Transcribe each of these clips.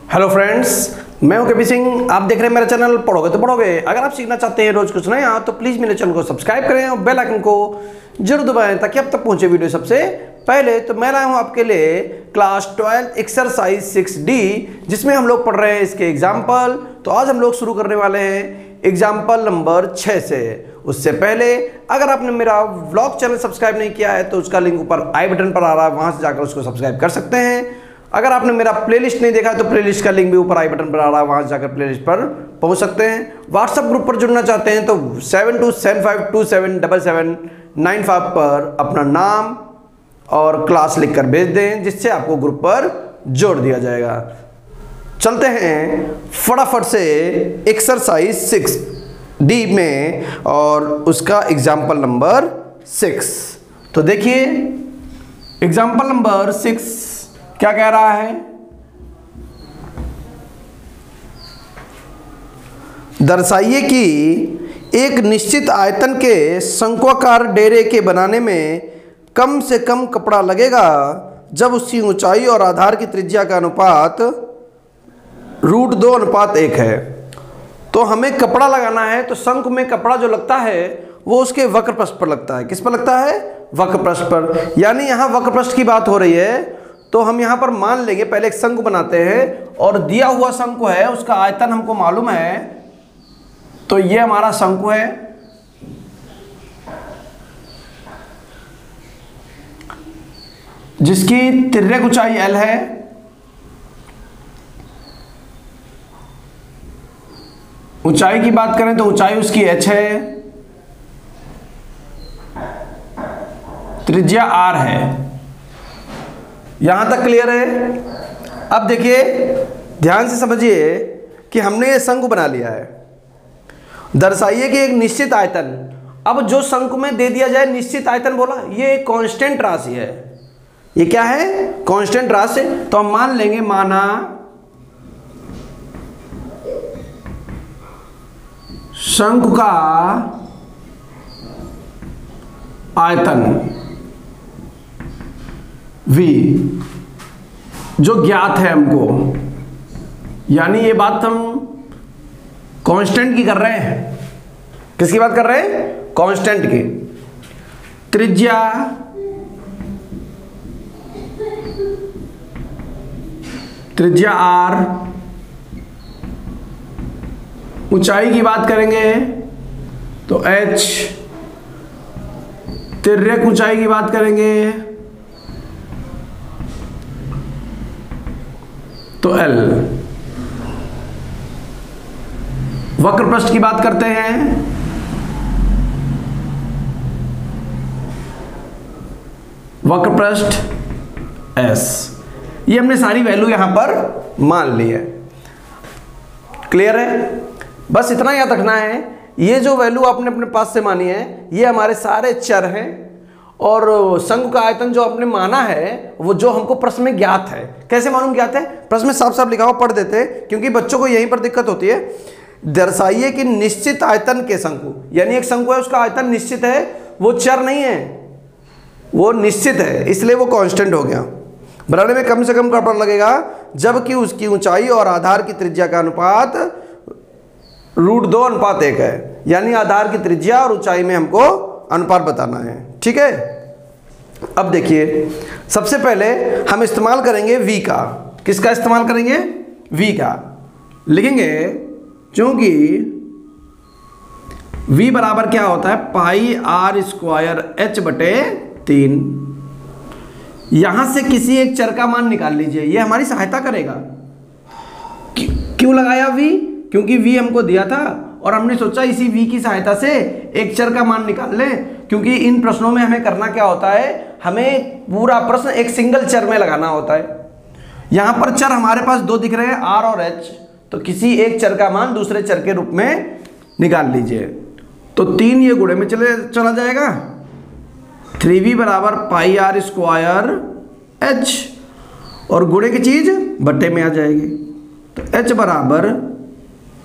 Hello friends, मैं हूं कबीर सिंह। आप देख रहे हैं मेरा चैनल पढ़ोगे तो पढ़ोगे। अगर आप सीखना चाहते हैं रोज कुछ नया तो प्लीज़ मेरे चैनल को सब्सक्राइब करें और बेल आइकन को जरूर दबाएं ताकि अब तक पहुंचे वीडियो सबसे पहले। तो मैं लाया हूं आपके लिए क्लास 12 एक्सरसाइज 6D, जिसमें हम लोग पढ़ रहे हैं इसके एग्जाम्पल। तो आज हम लोग शुरू करने वाले हैं एग्जाम्पल नंबर 6 से। उससे पहले अगर आपने मेरा व्लॉग चैनल सब्सक्राइब नहीं किया है तो उसका लिंक ऊपर आई बटन पर आ रहा है, वहां से जाकर उसको सब्सक्राइब कर सकते हैं। अगर आपने मेरा प्लेलिस्ट नहीं देखा तो प्लेलिस्ट का लिंक भी ऊपर आई बटन पर आ रहा है, वहां से जाकर प्लेलिस्ट पर पहुंच सकते हैं। व्हाट्सएप ग्रुप पर जुड़ना चाहते हैं तो 7275277795 पर अपना नाम और क्लास लिखकर भेज दें, जिससे आपको ग्रुप पर जोड़ दिया जाएगा। चलते हैं फटाफट से एक्सरसाइज 6D में और उसका एग्जाम्पल नंबर 6। तो देखिए एग्जाम्पल नंबर 6 क्या कह रहा है। दर्शाइए कि एक निश्चित आयतन के शंक्वाकार डेरे के बनाने में कम से कम कपड़ा लगेगा जब उसकी ऊंचाई और आधार की त्रिज्या का अनुपात √2:1 है। तो हमें कपड़ा लगाना है, तो शंकु में कपड़ा जो लगता है वो उसके वक्र पृष्ठ पर लगता है। किस पर लगता है? वक्र पृष्ठ पर। यानी यहाँ वक्र पृष्ठ की बात हो रही है। तो हम यहाँ पर मान लेंगे, पहले एक शंकु बनाते हैं और दिया हुआ शंकु है, उसका आयतन हमको मालूम है। तो ये हमारा शंकु है, जिसकी तिर्यक ऊंचाई L है। ऊंचाई की बात करें तो ऊंचाई उसकी h है, त्रिज्या r है। यहां तक क्लियर है? अब देखिए ध्यान से समझिए कि हमने ये शंकु बना लिया है। दर्शाइए कि एक निश्चित आयतन, अब जो शंकु में दे दिया जाए निश्चित आयतन बोला, ये एक कांस्टेंट राशि है। ये क्या है? कांस्टेंट राशि। तो हम मान लेंगे, माना शंकु का आयतन V जो ज्ञात है हमको, यानी ये बात हम कांस्टेंट की कर रहे हैं। किसकी बात कर रहे हैं? कांस्टेंट की। त्रिज्या R, ऊंचाई की बात करेंगे तो h, तिर्यक ऊंचाई की बात करेंगे तो L, वक्र पृष्ठ की बात करते हैं वक्र पृष्ठ S। ये हमने सारी वैल्यू यहां पर मान ली है। क्लियर है? बस इतना याद रखना है, ये जो वैल्यू आपने अपने पास से मानी है ये हमारे सारे चर हैं, और शंकु का आयतन जो आपने माना है वो जो हमको प्रश्न में ज्ञात है। कैसे मालूम ज्ञात है? प्रश्न में साफ साफ लिखा हुआ, पढ़ देते हैं क्योंकि बच्चों को यहीं पर दिक्कत होती है। दर्शाइए कि निश्चित आयतन के शंकु, यानी एक शंकु है उसका आयतन निश्चित है, वो चर नहीं है, वो निश्चित है, इसलिए वो कांस्टेंट हो गया। बनाने में कम से कम कपड़ा लगेगा जबकि उसकी ऊंचाई और आधार की त्रिज्या का अनुपात √2:1 है। यानी आधार की त्रिज्या और ऊंचाई में हमको अनुपात बताना है। ठीक है? अब देखिए सबसे पहले हम इस्तेमाल करेंगे V का। किसका इस्तेमाल करेंगे? V का लिखेंगे, क्योंकि V बराबर क्या होता है? πr²h/3। यहां से किसी एक चर का मान निकाल लीजिए, ये हमारी सहायता करेगा। क्यों लगाया V? क्योंकि V हमको दिया था और हमने सोचा इसी V की सहायता से एक चर का मान निकाल लें। क्योंकि इन प्रश्नों में हमें करना क्या होता है, हमें पूरा प्रश्न एक सिंगल चर में लगाना होता है। यहां पर चर हमारे पास दो दिख रहे हैं, R और H, तो किसी एक चर का मान दूसरे चर के रूप में निकाल लीजिए। तो 3 ये गुणे में चला जाएगा, 3V बराबर πr²h, और गुणे की चीज बट्टे में आ जाएगी। तो H बराबर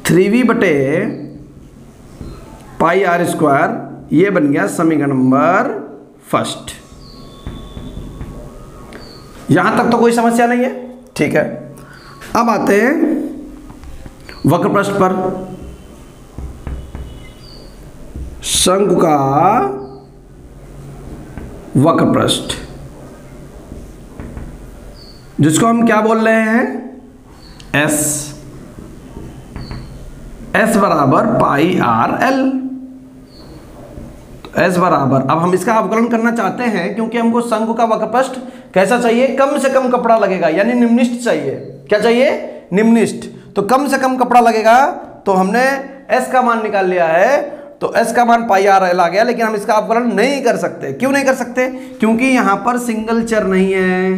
3V/πr², ये बन गया समीकरण नंबर फर्स्ट। यहां तक तो कोई समस्या नहीं है, ठीक है। अब आते हैं वक्र पृष्ठ पर। शंकु का वक्र पृष्ठ, जिसको हम क्या बोल रहे हैं, एस। एस बराबर पाई आर एल। एस बराबर, अब हम इसका अवकलन करना चाहते हैं क्योंकि हमको शंकु का वक्र पृष्ठ कैसा चाहिए, कम से कम कपड़ा लगेगा, यानी निम्निष्ठ चाहिए। क्या चाहिए, निम्निष्ठ। तो कम से कम कपड़ा लगेगा, तो हमने एस का मान निकाल लिया है, तो एस का मान पाई आर एल आ गया। लेकिन हम इसका अवकलन नहीं कर सकते। क्यों नहीं कर सकते, क्योंकि यहां पर सिंगल चर नहीं है,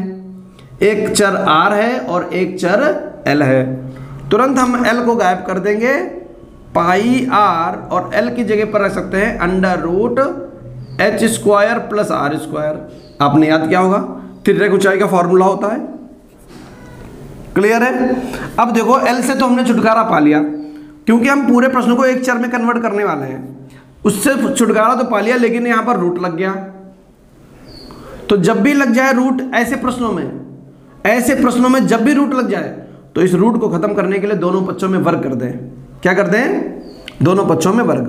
एक चर आर है और एक चर एल है। तुरंत हम एल को गायब कर देंगे, पाई आर और एल की जगह पर रख सकते हैं under root H square plus R square. आपने याद किया होगा, तिर्यक ऊंचाई का फॉर्मूला होता है। क्लियर है। अब देखो एल से तो हमने छुटकारा पा लिया, क्योंकि हम पूरे प्रश्न को एक चर में कन्वर्ट करने वाले हैं। उससे छुटकारा तो पा लिया, लेकिन यहां पर रूट लग गया। तो जब भी लग जाए रूट ऐसे प्रश्नों में जब भी रूट लग जाए, तो इस रूट को खत्म करने के लिए दोनों पक्षों में वर्ग कर दें। क्या कर दें, दोनों पक्षों में वर्ग।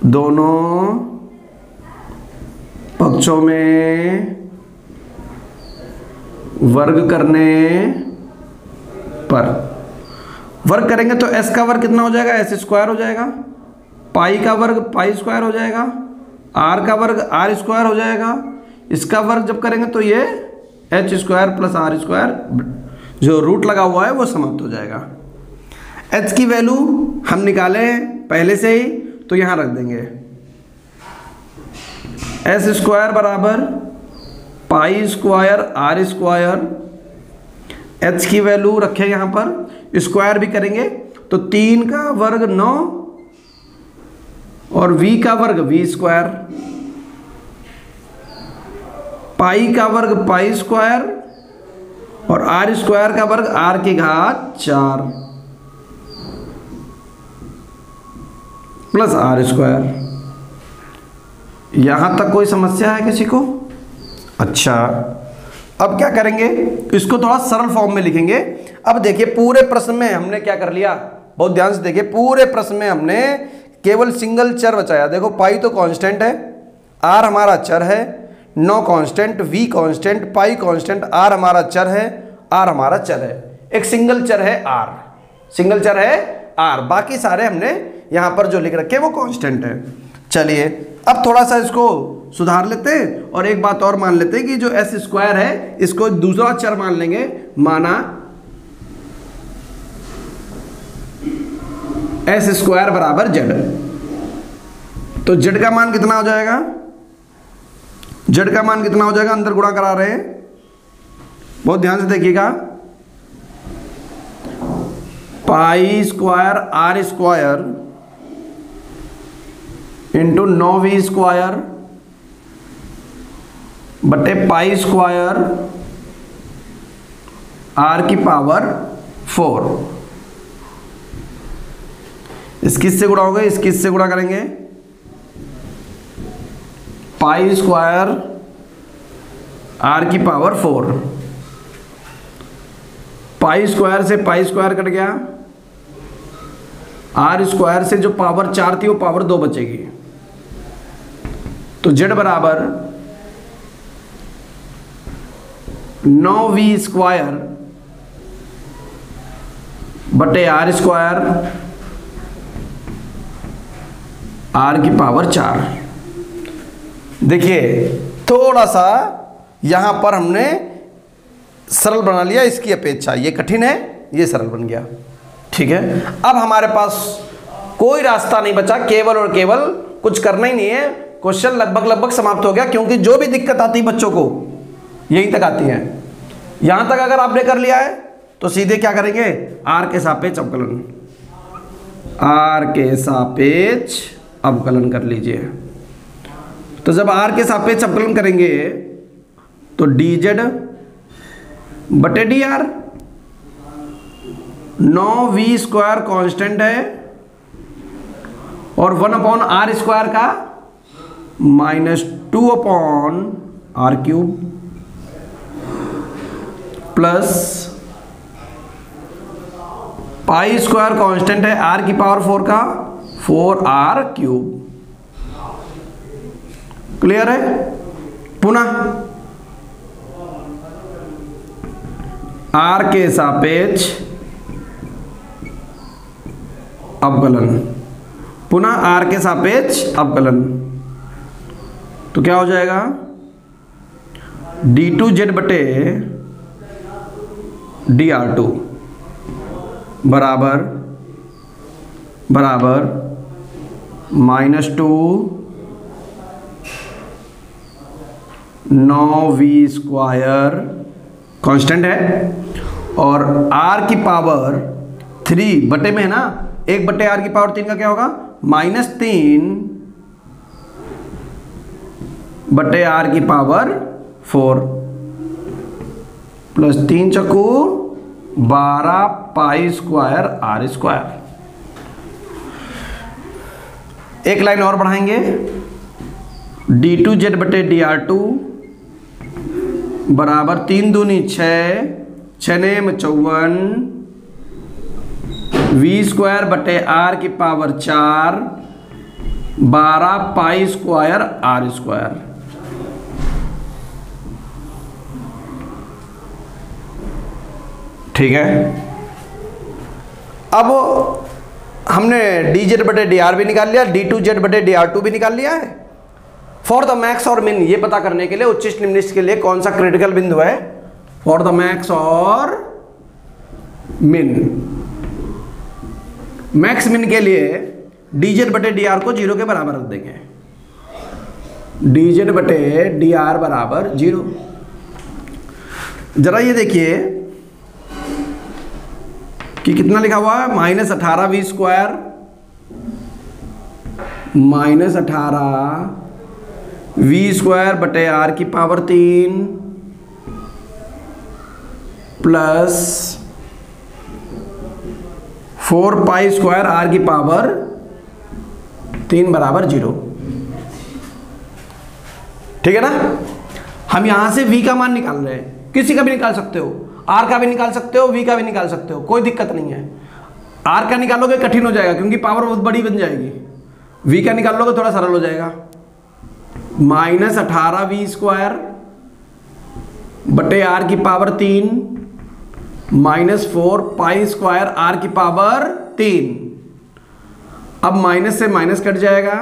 दोनों पक्षों में वर्ग करने पर, वर्ग करेंगे तो एस का वर्ग कितना हो जाएगा, एस स्क्वायर हो जाएगा। पाई का वर्ग पाई स्क्वायर हो जाएगा। आर का वर्ग आर स्क्वायर हो जाएगा। इसका वर्ग जब करेंगे तो ये H square plus R square, जो रूट लगा हुआ है वो समाप्त हो जाएगा। एच की वैल्यू हम निकाले पहले से ही, तो यहां रख देंगे एस स्क्वायर बराबर pi square R square. H की वैल्यू रखें यहां पर, स्क्वायर भी करेंगे तो 3 का वर्ग 9 और v का वर्ग v स्क्वायर, पाई का वर्ग पाई स्क्वायर और आर स्क्वायर का वर्ग आर की घात 4 प्लस आर स्क्वायर। यहां तक कोई समस्या है किसी को? अच्छा, अब क्या करेंगे, इसको थोड़ा सरल फॉर्म में लिखेंगे। अब देखिए पूरे प्रश्न में हमने क्या कर लिया, बहुत ध्यान से देखिए, पूरे प्रश्न में हमने केवल सिंगल चर बचाया। देखो पाई तो कांस्टेंट है, आर हमारा चर है, 9 constant, V constant, pi constant, R हमारा चर है, आर हमारा चर है। एक सिंगल चर है आर, सिंगल चर है आर, बाकी सारे हमने यहां पर जो लिख रखे वो कांस्टेंट है। चलिए अब थोड़ा सा इसको सुधार लेते हैं और एक बात और मान लेते हैं कि जो एस स्क्वायर है इसको दूसरा चर मान लेंगे, माना एस स्क्वायर बराबर जेड। तो जेड का मान कितना हो जाएगा, जेड का मान कितना हो जाएगा, अंदर गुणा करा रहे हैं, बहुत ध्यान से देखिएगा, pi square R square into 9v square बटे पाई स्क्वायर आर की पावर 4। इस किस से गुणा होगा, इस किस से गुणा करेंगे, पाई स्क्वायर आर की पावर 4। पाई स्क्वायर से पाई स्क्वायर कट गया, आर स्क्वायर से जो पावर 4 थी वो पावर 2 बचेगी। तो जेड बराबर 9v स्क्वायर बटे आर स्क्वायर आर की पावर 4। देखिए थोड़ा सा यहां पर हमने सरल बना लिया इसकी अपेक्षा, ये कठिन है, ये सरल बन गया। ठीक है, अब हमारे पास कोई रास्ता नहीं बचा, केवल और केवल कुछ करना ही नहीं है, क्वेश्चन लगभग समाप्त हो गया। क्योंकि जो भी दिक्कत आती है बच्चों को यहीं तक आती है। यहां तक अगर आपने कर लिया है तो सीधे क्या करेंगे, आर के सापेक्ष अवकलन, आर के सापेक्ष अवकलन कर लीजिए। तो जब आर के सापेक्ष अवकलन करेंगे तो डी जेड बटे D R, 9v square constant है और 1/r स्क्वायर का -2/r cube plus pi square constant है आर की पावर 4 का 4r क्यूब। क्लियर है? पुनः r के सापेक्ष अवकलन, पुनः r के सापेक्ष अवकलन, तो क्या हो जाएगा d2z बटे dr2 बराबर -2 9v स्क्वायर कांस्टेंट है और r की पावर 3 बटे में है ना, 1 बटे r की पावर 3 का क्या होगा -3 बटे r की पावर 4 प्लस 3 चक्कू 12 पाई स्क्वायर r स्क्वायर। एक लाइन और बढ़ाएंगे, d2z बटे dr2 बराबर 3 दूनी 6, 6 नेम 54 v स्क्वायर बटे r की power 4 12 pi square r square. ठीक है, अब हमने dz बटे dr भी निकाल लिया, d2z बटे dr2 भी निकाल लिया है। फॉर द मैक्स और मिन ये पता करने के लिए उच्चिष्ट निम्निष्ट के लिए कौन सा क्रिटिकल बिंदु है, फॉर द मैक्स और मिन, मैक्स मिन के लिए dz बटे dr को 0 के बराबर रख देंगे, dz बटे dr बराबर 0। जरा ये देखिए कि कितना लिखा हुआ है, -18v स्क्वायर -18v स्क्वायर बटे r की power 3 plus 4 pi square r की पावर 3 बराबर 0। ठीक है ना। हम यहां से v का मान निकाल रहे हैं, किसी का भी निकाल सकते हो, r का भी निकाल सकते हो, v का भी निकाल सकते हो, कोई दिक्कत नहीं है। r का निकालोगे कठिन हो जाएगा क्योंकि पावर बहुत बड़ी बन जाएगी, v का निकाल लोगे थोड़ा सरल हो जाएगा। -18v स्क्वायर बटे r की पावर 3 -4 पाई स्क्वायर r की पावर 3। अब माइनस से माइनस कट जाएगा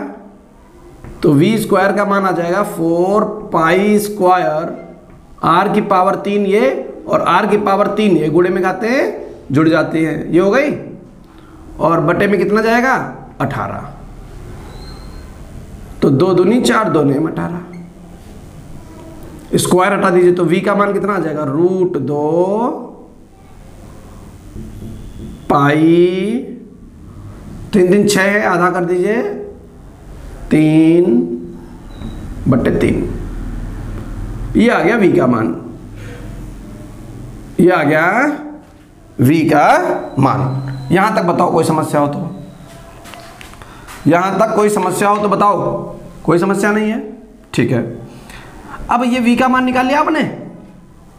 तो v स्क्वायर का मान आ जाएगा 4 पाई स्क्वायर r की पावर 3 ये और r की पावर 3 ये गुणे में खाते हैं जुड़ जाती है, ये हो गई। और बटे में कितना जाएगा 18, तो 2 दूनी 4 2 नेम 18, स्क्वायर हटा दीजिए तो v का मान कितना आ जाएगा √2 पाई 3 3 6 है, आधा कर दीजिए 3 बटे 3, ये आ गया v का मान, ये आ गया v का मान। यहां तक बताओ कोई समस्या हो तो, यहां तक कोई समस्या हो तो बताओ, कोई समस्या नहीं है। ठीक है, अब ये v का मान निकाल लिया आपने,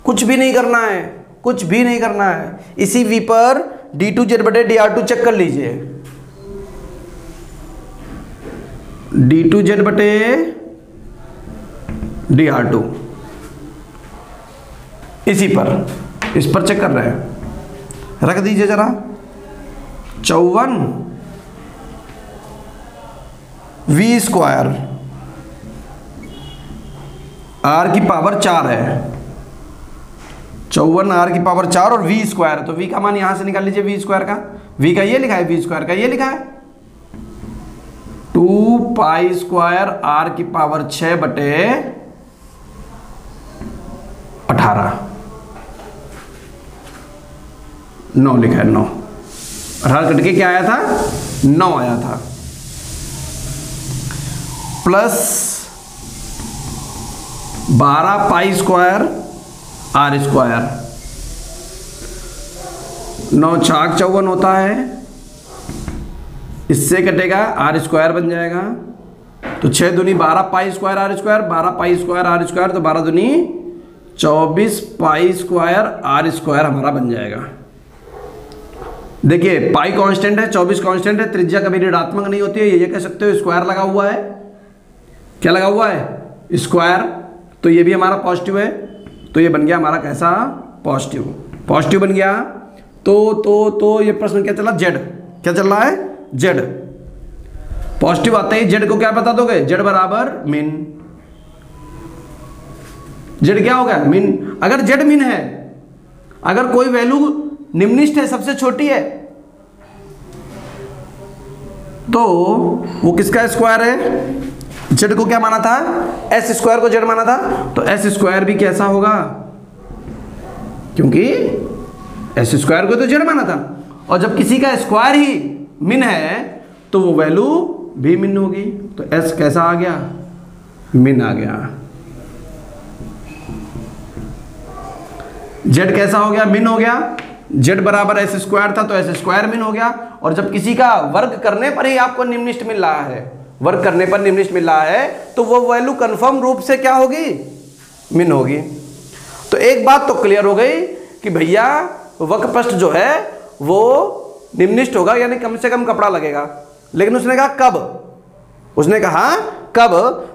कुछ भी नहीं करना है, कुछ भी नहीं करना है। इसी v पर d2z बटे dr2 चेक कर लीजिए, d2z बटे dr2 इसी पर, इस पर चेक कर रहे हैं, रख दीजिए जरा। 54 v स्क्वायर r की पावर 4 है, 54 r की पावर 4 और v स्क्वायर है, तो v का मान यहां से निकाल लीजिए, v स्क्वायर का, v का ये लिखा है, v स्क्वायर का ये लिखा है 2 पाई स्क्वायर r की पावर 6 बटे 18, 9 लिखा है, 9 18 कट के क्या आया था 9 आया था, plus 12 pi square r square, 9 छाक 54 होता है, इससे कटेगा r स्क्वायर बन जाएगा, तो 6 दूनी 12 pi square r square, 12 pi square r square, तो 12 दूनी 24 पाई स्क्वायर r स्क्वायर हमारा बन जाएगा। देखिए पाई कांस्टेंट है, 24 कांस्टेंट है, त्रिज्या कभी ऋणात्मक नहीं होती है, ये कह सकते हो स्क्वायर लगा हुआ है। क्या लगा हुआ है? स्क्वायर। तो ये भी हमारा पॉजिटिव है, तो ये बन गया हमारा कैसा? पॉजिटिव। पॉजिटिव बन गया। तो ये प्रश्न क्या चला? जेड। क्या चल रहा है? जेड। पॉजिटिव आते ही जेड को क्या बता दोगे? जेड बराबर मीन। जेड क्या होगा? मीन। अगर जेड मीन है, अगर कोई वैल्यू निम्नलिखित है, सबसे छोटी है, तो वो किसका स्क्वायर है? जेड को क्या माना था? एस स्क्वायर को जेड माना था, तो एस स्क्वायर भी कैसा होगा? क्योंकि एस स्क्वायर को तो जेड माना था, और जब किसी का स्क्वायर ही मिन है तो वो वैल्यू भी मिन होगी। तो एस कैसा आ गया? मिन आ गया। जेड कैसा हो गया? मिन हो गया। जेड बराबर एस स्क्वायर था, तो एस स्क्वायर मिन हो गया। और जब किसी का वर्ग करने पर ही आपको निम्नलिखित मिल रहा है, वर्ग करने पर निम्नलिखित मिल रहा है, तो वो वैल्यू कंफर्म रूप से क्या होगी? मिन होगी। तो एक बात तो क्लियर हो गई कि भैया वक्र पृष्ठ जो है वो निम्नलिखित होगा, यानी कम से कम कपड़ा लगेगा। लेकिन उसने कहा कब? उसने कहा कब?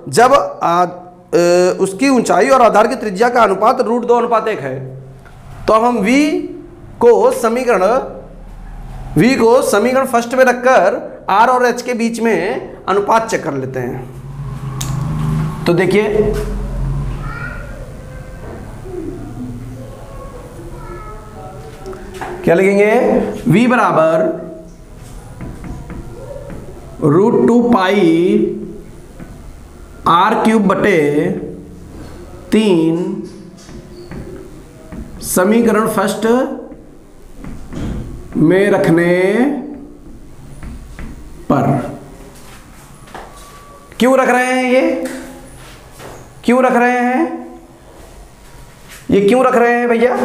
जब उसकी ऊंचाई और आधार की त्रिज्या का अनुपात √2:1 है। तो अब हम v को समीकरण फर्स्ट में रखकर r और h के बीच में अनुपात चेक कर लेते हैं। तो देखिए क्या लिखेंगे? v बराबर √2 पाई r³ बटे 3 समीकरण फर्स्ट में रखने पर। क्यों रख रहे हैं? ये क्यों रख रहे हैं? ये क्यों रख रहे हैं भैया?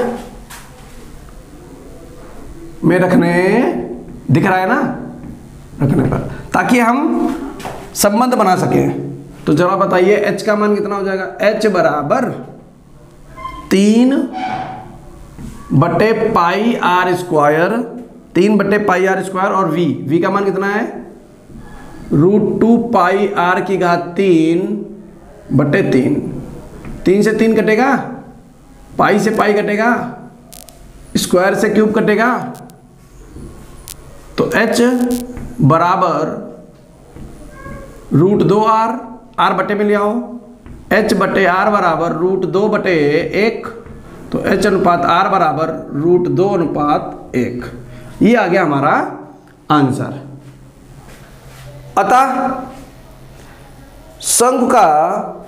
में रखने, दिख रहा है ना? रखने पर, ताकि हम संबंध बना सकें। तो जरा बताइए h का मान कितना हो जाएगा? h बराबर 3 बटे पाई r स्क्वायर, 3 बटे पाई r स्क्वायर, और v का मान कितना है? √2 पाई r की घात 3 बटे 3। 3 से 3 कटेगा, पाई से पाई कटेगा, स्क्वायर से क्यूब कटेगा, तो h बराबर √2r, r बटे में ले आओ, h बटे r बराबर √2 बटे 1, तो h अनुपात r बराबर √2:1। ये आ गया हमारा आंसर। अतः शंकु का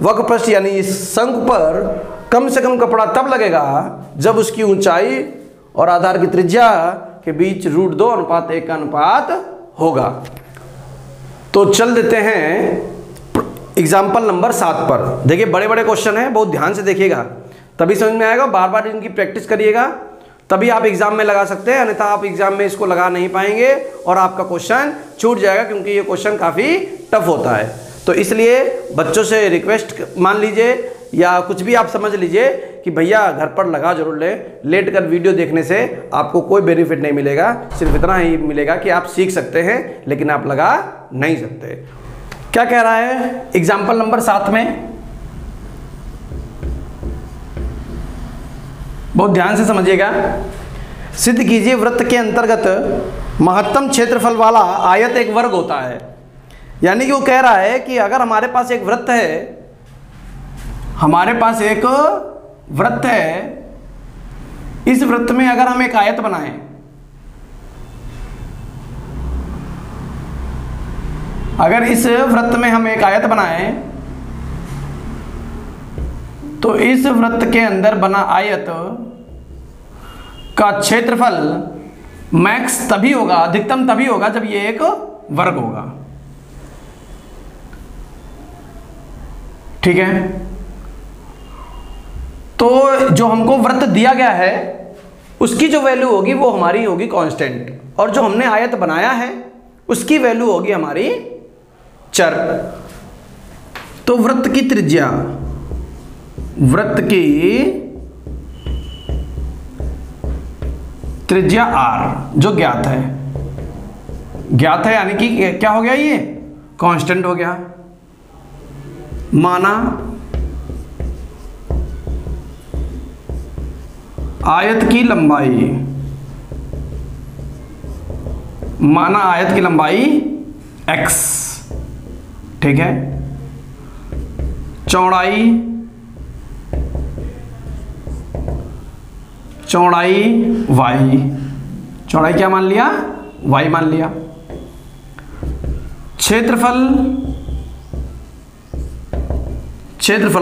वक्र पृष्ठ यानी इस शंकु पर कम से कम कपड़ा तब लगेगा जब उसकी ऊंचाई और आधार की त्रिज्या के बीच √2:1 का अनुपात होगा। तो चल देते हैं एग्जाम्पल नंबर 7 पर। देखिए बड़े बड़े क्वेश्चन हैं, बहुत ध्यान से देखिएगा, तभी समझ में आएगा। बार बार इनकी प्रैक्टिस करिएगा, तभी आप एग्जाम में लगा सकते हैं, अन्यथा आप एग्जाम में इसको लगा नहीं पाएंगे और आपका क्वेश्चन छूट जाएगा, क्योंकि ये क्वेश्चन काफ़ी टफ होता है। तो इसलिए बच्चों से रिक्वेस्ट मान लीजिए या कुछ भी आप समझ लीजिए कि भैया घर पर लगा जरूर लें। लेट कर वीडियो देखने से आपको कोई बेनिफिट नहीं मिलेगा, सिर्फ इतना ही मिलेगा कि आप सीख सकते हैं, लेकिन आप लगा नहीं सकते। क्या कह रहा है एग्जाम्पल नंबर 7 में? बहुत ध्यान से समझिएगा। सिद्ध कीजिए वृत्त के अंतर्गत महत्तम क्षेत्रफल वाला आयत एक वर्ग होता है। यानी कि वो कह रहा है कि अगर हमारे पास एक वृत्त है, हमारे पास एक वृत्त है, इस वृत्त में अगर हम एक आयत बनाएं, अगर इस वृत्त में हम एक आयत बनाएं, तो इस वृत्त के अंदर बना आयत का क्षेत्रफल मैक्स तभी होगा, अधिकतम तभी होगा जब ये एक वर्ग होगा। ठीक है, तो जो हमको वृत्त दिया गया है उसकी जो वैल्यू होगी वो हमारी होगी कांस्टेंट, और जो हमने आयत बनाया है उसकी वैल्यू होगी हमारी चर। तो वृत्त की त्रिज्या, वृत्त की त्रिज्या r जो ज्ञात है, ज्ञात है यानी कि क्या हो गया, ये कांस्टेंट हो गया। माना आयत की लंबाई, माना आयत की लंबाई x, ठीक है, चौड़ाई y, चौड़ाई क्या मान लिया, y मान लिया। क्षेत्रफल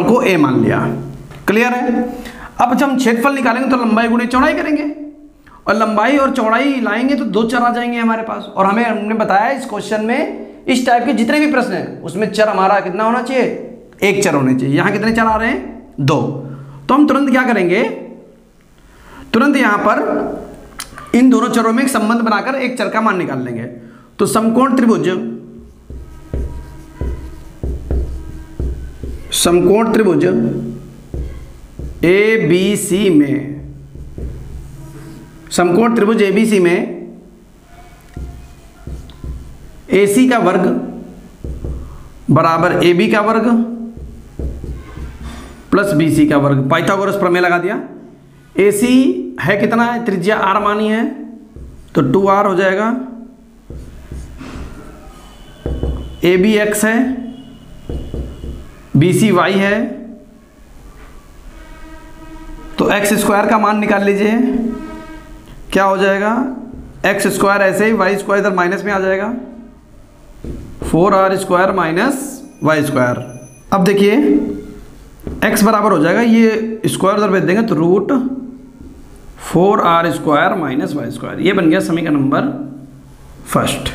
को a मान लिया। क्लियर है। अब जब हम क्षेत्रफल निकालेंगे तो लंबाई गुणे चौड़ाई करेंगे, और लंबाई और चौड़ाई लाएंगे तो दो चर आ जाएंगे हमारे पास। और हमने बताया इस क्वेश्चन में इस टाइप के जितने भी प्रश्न हैं उसमें चर हमारा कितना होना चाहिए, एक चर होने चाहिए। यहां कितने चर आ रहे हैं, दो। तो हम तुरंत क्या करेंगे, तुरंत यहां पर इन दोनों चरों में एक संबंध बनाकर एक चर का मान निकाल लेंगे। तो समकोण त्रिभुज, समकोण त्रिभुज ABC में, समकोण त्रिभुज ABC में AC का वर्ग बराबर AB का वर्ग प्लस BC का वर्ग। पाइथागोरस प्रमेय लगा दिया। AC है कितना है, त्रिज्या r मानी है तो 2r हो जाएगा। AB x है, BC y है, तो x स्क्वायर का मान निकाल लीजिए, क्या हो जाएगा, x स्क्वायर ऐसे ही y स्क्वायर इधर माइनस में आ जाएगा, 4r square minus Y square. अब देखिए x बराबर हो जाएगा, ये स्क्वायर उधर भेज देंगे तो root 4r square minus Y square. ये बन गया समीकरण नंबर फर्स्ट।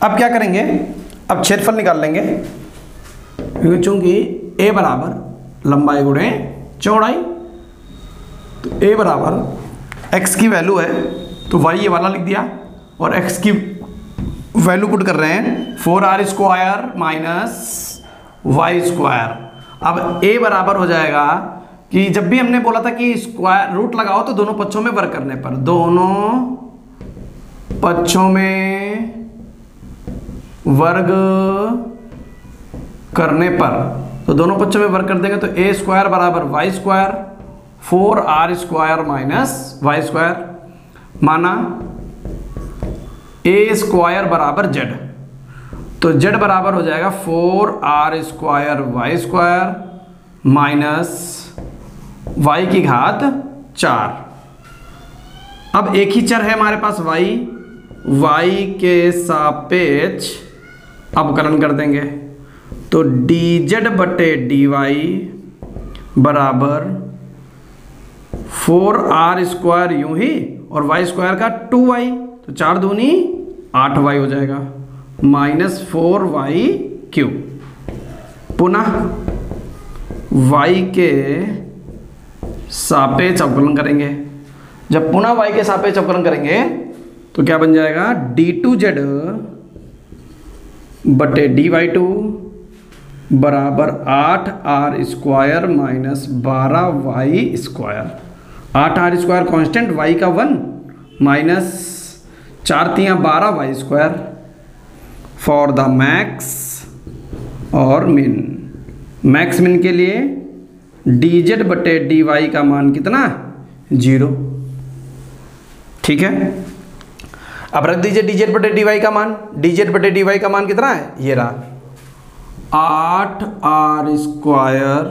अब क्या करेंगे, अब क्षेत्रफल निकाल लेंगे, क्योंकि चूंकि a बराबर लंबाई गुणे चौड़ाई, तो a बराबर x की वैल्यू है तो y ये वाला लिख दिया, और x की वैल्यू पुट कर रहे हैं 4r square minus Y square. अब a बराबर हो जाएगा कि जब भी हमने बोला था कि स्क्वायर रूट लगाओ तो दोनों पक्षों में वर्ग करने पर, दोनों पक्षों में वर्ग करने पर, तो दोनों पक्षों में वर्ग कर देंगे तो a स्क्वायर बराबर Y square 4r square minus Y square. माना a स्क्वायर बराबर z, तो z बराबर हो जाएगा 4r square Y square minus y की घात 4। अब एक ही चर है हमारे पास y के सापेक्ष अवकलन कर देंगे, तो dz बटे dy बराबर 4r स्क्वायर यूं ही, और y स्क्वायर का 2y, तो 4 दूनी 8y हो जाएगा माइनस 4y क्यूब। पुनः y के सापेक्ष अवकलन करेंगे, जब पुनः y के सापेक्ष अवकलन करेंगे तो क्या बन जाएगा, d2z बटे dy2 बराबर 8r square minus 12y square. 8r square constant, y का 1 minus 4 तियाँ 12y square for the max और मिन। मैक्स मिन के लिए dz बटे dy का मान कितना, 0। ठीक है, अब रख दीजिए dz बटे dy का मान, dz बटे dy का मान कितना है, ये रहा 8r square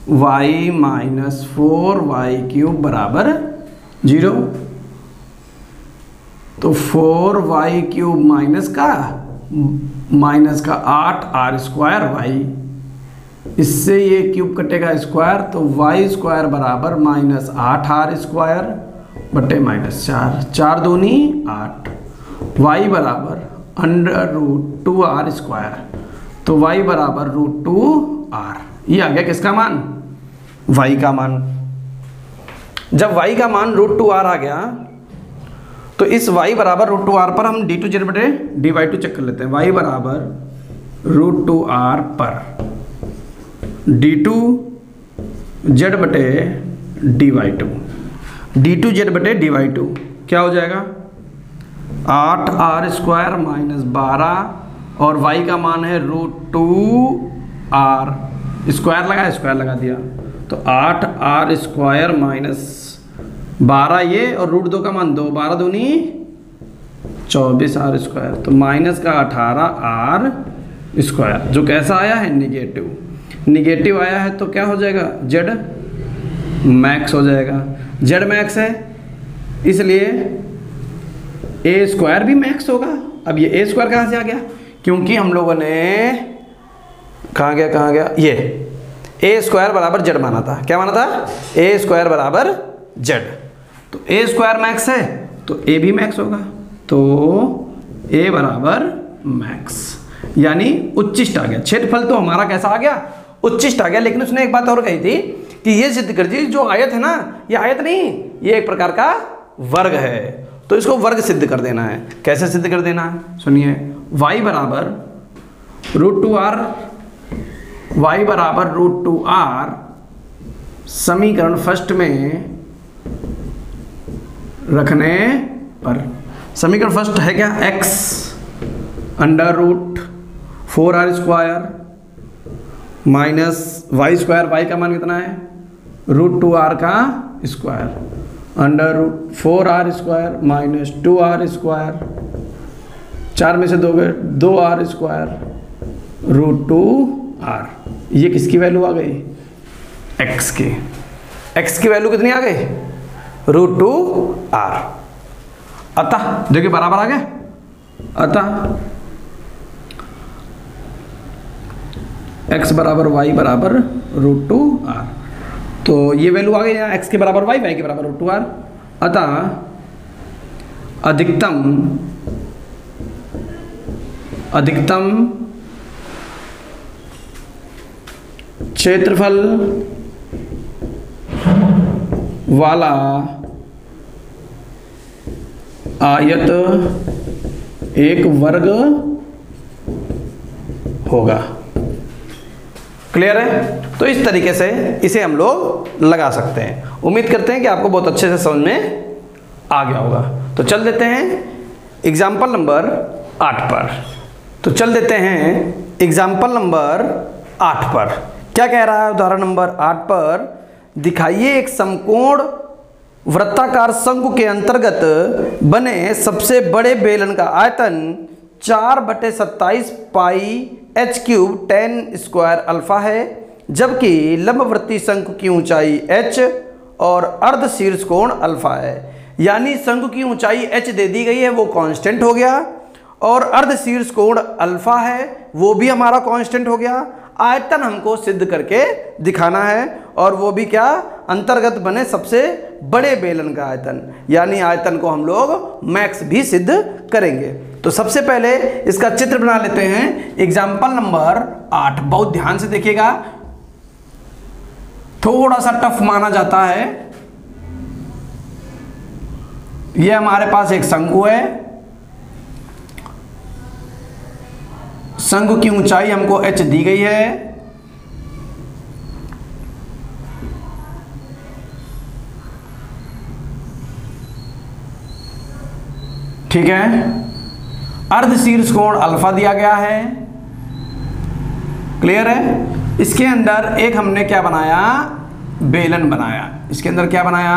y minus 4y cube बराबर 0। तो 4y क्यूब माइनस का 8r स्क्वायर y, इससे ये क्यूब कटेगा स्क्वायर, तो y स्क्वायर बराबर माइनस 8r स्क्वायर बटे माइनस 4, 4 दूनी 8, y बराबर अंडर रूट 2r स्क्वायर, तो y बराबर रूट 2r। ये आ गया किसका मान, y का मान। जब y का मान रूट 2r आ गया तो इस y बराबर रूट 2r पर हम d2z बटे dy2 चेक कर लेते हैं। y बराबर रूट 2r पर d2z बटे dy2, d2z बटे dy2 क्या हो जाएगा 8r स्क्वायर माइनस 12 और y का मान है √2r, स्क्वायर लगा दिया तो 8r स्क्वायर माइनस 12 ये और √2 का मान 2, 12 दूनी 24r स्क्वायर, तो माइनस का 18r स्क्वायर जो कैसा आया है निगेटिव आया है तो क्या हो जाएगा z मैक्स हो जाएगा। z मैक्स है इसलिए a स्क्वायर भी मैक्स होगा। अब ये a स्क्वायर कहाँ से आ गया, क्योंकि हम लोगों ने कहाँ गया ये a स्क्वायर बराबर z माना था। क्या माना था, a स्क्वायर बराबर z, तो a स्क्वायर मैक्स है तो a भी मैक्स होगा, तो a बराबर मैक्स, यानी उच्चिष्ट आ गया। क्षेत्रफल तो हमारा कैसा आ गया, उच्चिष्ट आ गया। लेकिन उसने एक बात और कही थी कि ये सिद्ध कर दीजिए जो आयत है ना, ये आयत नहीं, ये एक प्रकार का वर्ग है, तो इसको वर्ग सिद्ध कर देना है। कैसे सिद्ध कर देना है, सुनिए, y बराबर √2r समीकरण फर्स्ट में रखने पर, समीकरण फर्स्ट है क्या, x √4r square minus y square, y का मान कितना है √2r का square, √4r square minus 2r square, 4 में से 2 गए 2r स्क्वायर √2r। ये किसकी वैल्यू आ गई, x की वैल्यू कितनी आ गई √2r। अतः देखिए बराबर आ गया, अतः x बराबर y बराबर √2r, तो ये वैल्यू आ गई यहाँ x के बराबर y के बराबर √2r। अतः अधिकतम क्षेत्रफल वाला आयत एक वर्ग होगा। क्लियर है, तो इस तरीके से इसे हम लोग लगा सकते हैं। उम्मीद करते हैं कि आपको बहुत अच्छे से समझ में आ गया होगा। तो चल देते हैं एग्जाम्पल नंबर 8 पर। क्या कह रहा है उदाहरण नंबर 8 पर, दिखाइए एक समकोण वृत्ताकार शंकु के अंतर्गत बने सबसे बड़े बेलन का आयतन 4/27 पाई h³ tan स्क्वायर अल्फा है, जबकि लंबवृत्तीय शंकु की ऊंचाई h और अर्ध शीर्ष कोण अल्फा है। यानी शंकु की ऊंचाई h दे दी गई है, वो कांस्टेंट हो गया, और अर्ध शीर्ष कोण अल्फा है, वो भी हमारा कांस्टेंट हो गया। आयतन हमको सिद्ध करके दिखाना है, और वो भी क्या, अंतर्गत बने सबसे बड़े बेलन का आयतन, यानी आयतन को हम लोग मैक्स भी सिद्ध करेंगे। तो सबसे पहले इसका चित्र बना लेते हैं। एग्जाम्पल नंबर 8 बहुत ध्यान से देखिएगा, थोड़ा सा टफ माना जाता है। यह हमारे पास एक शंकु है, शंकु की ऊंचाई हमको h दी गई है, ठीक है, अर्ध शीर्ष कोण अल्फा दिया गया है। क्लियर है। इसके अंदर एक हमने क्या बनाया, बेलन बनाया। इसके अंदर क्या बनाया,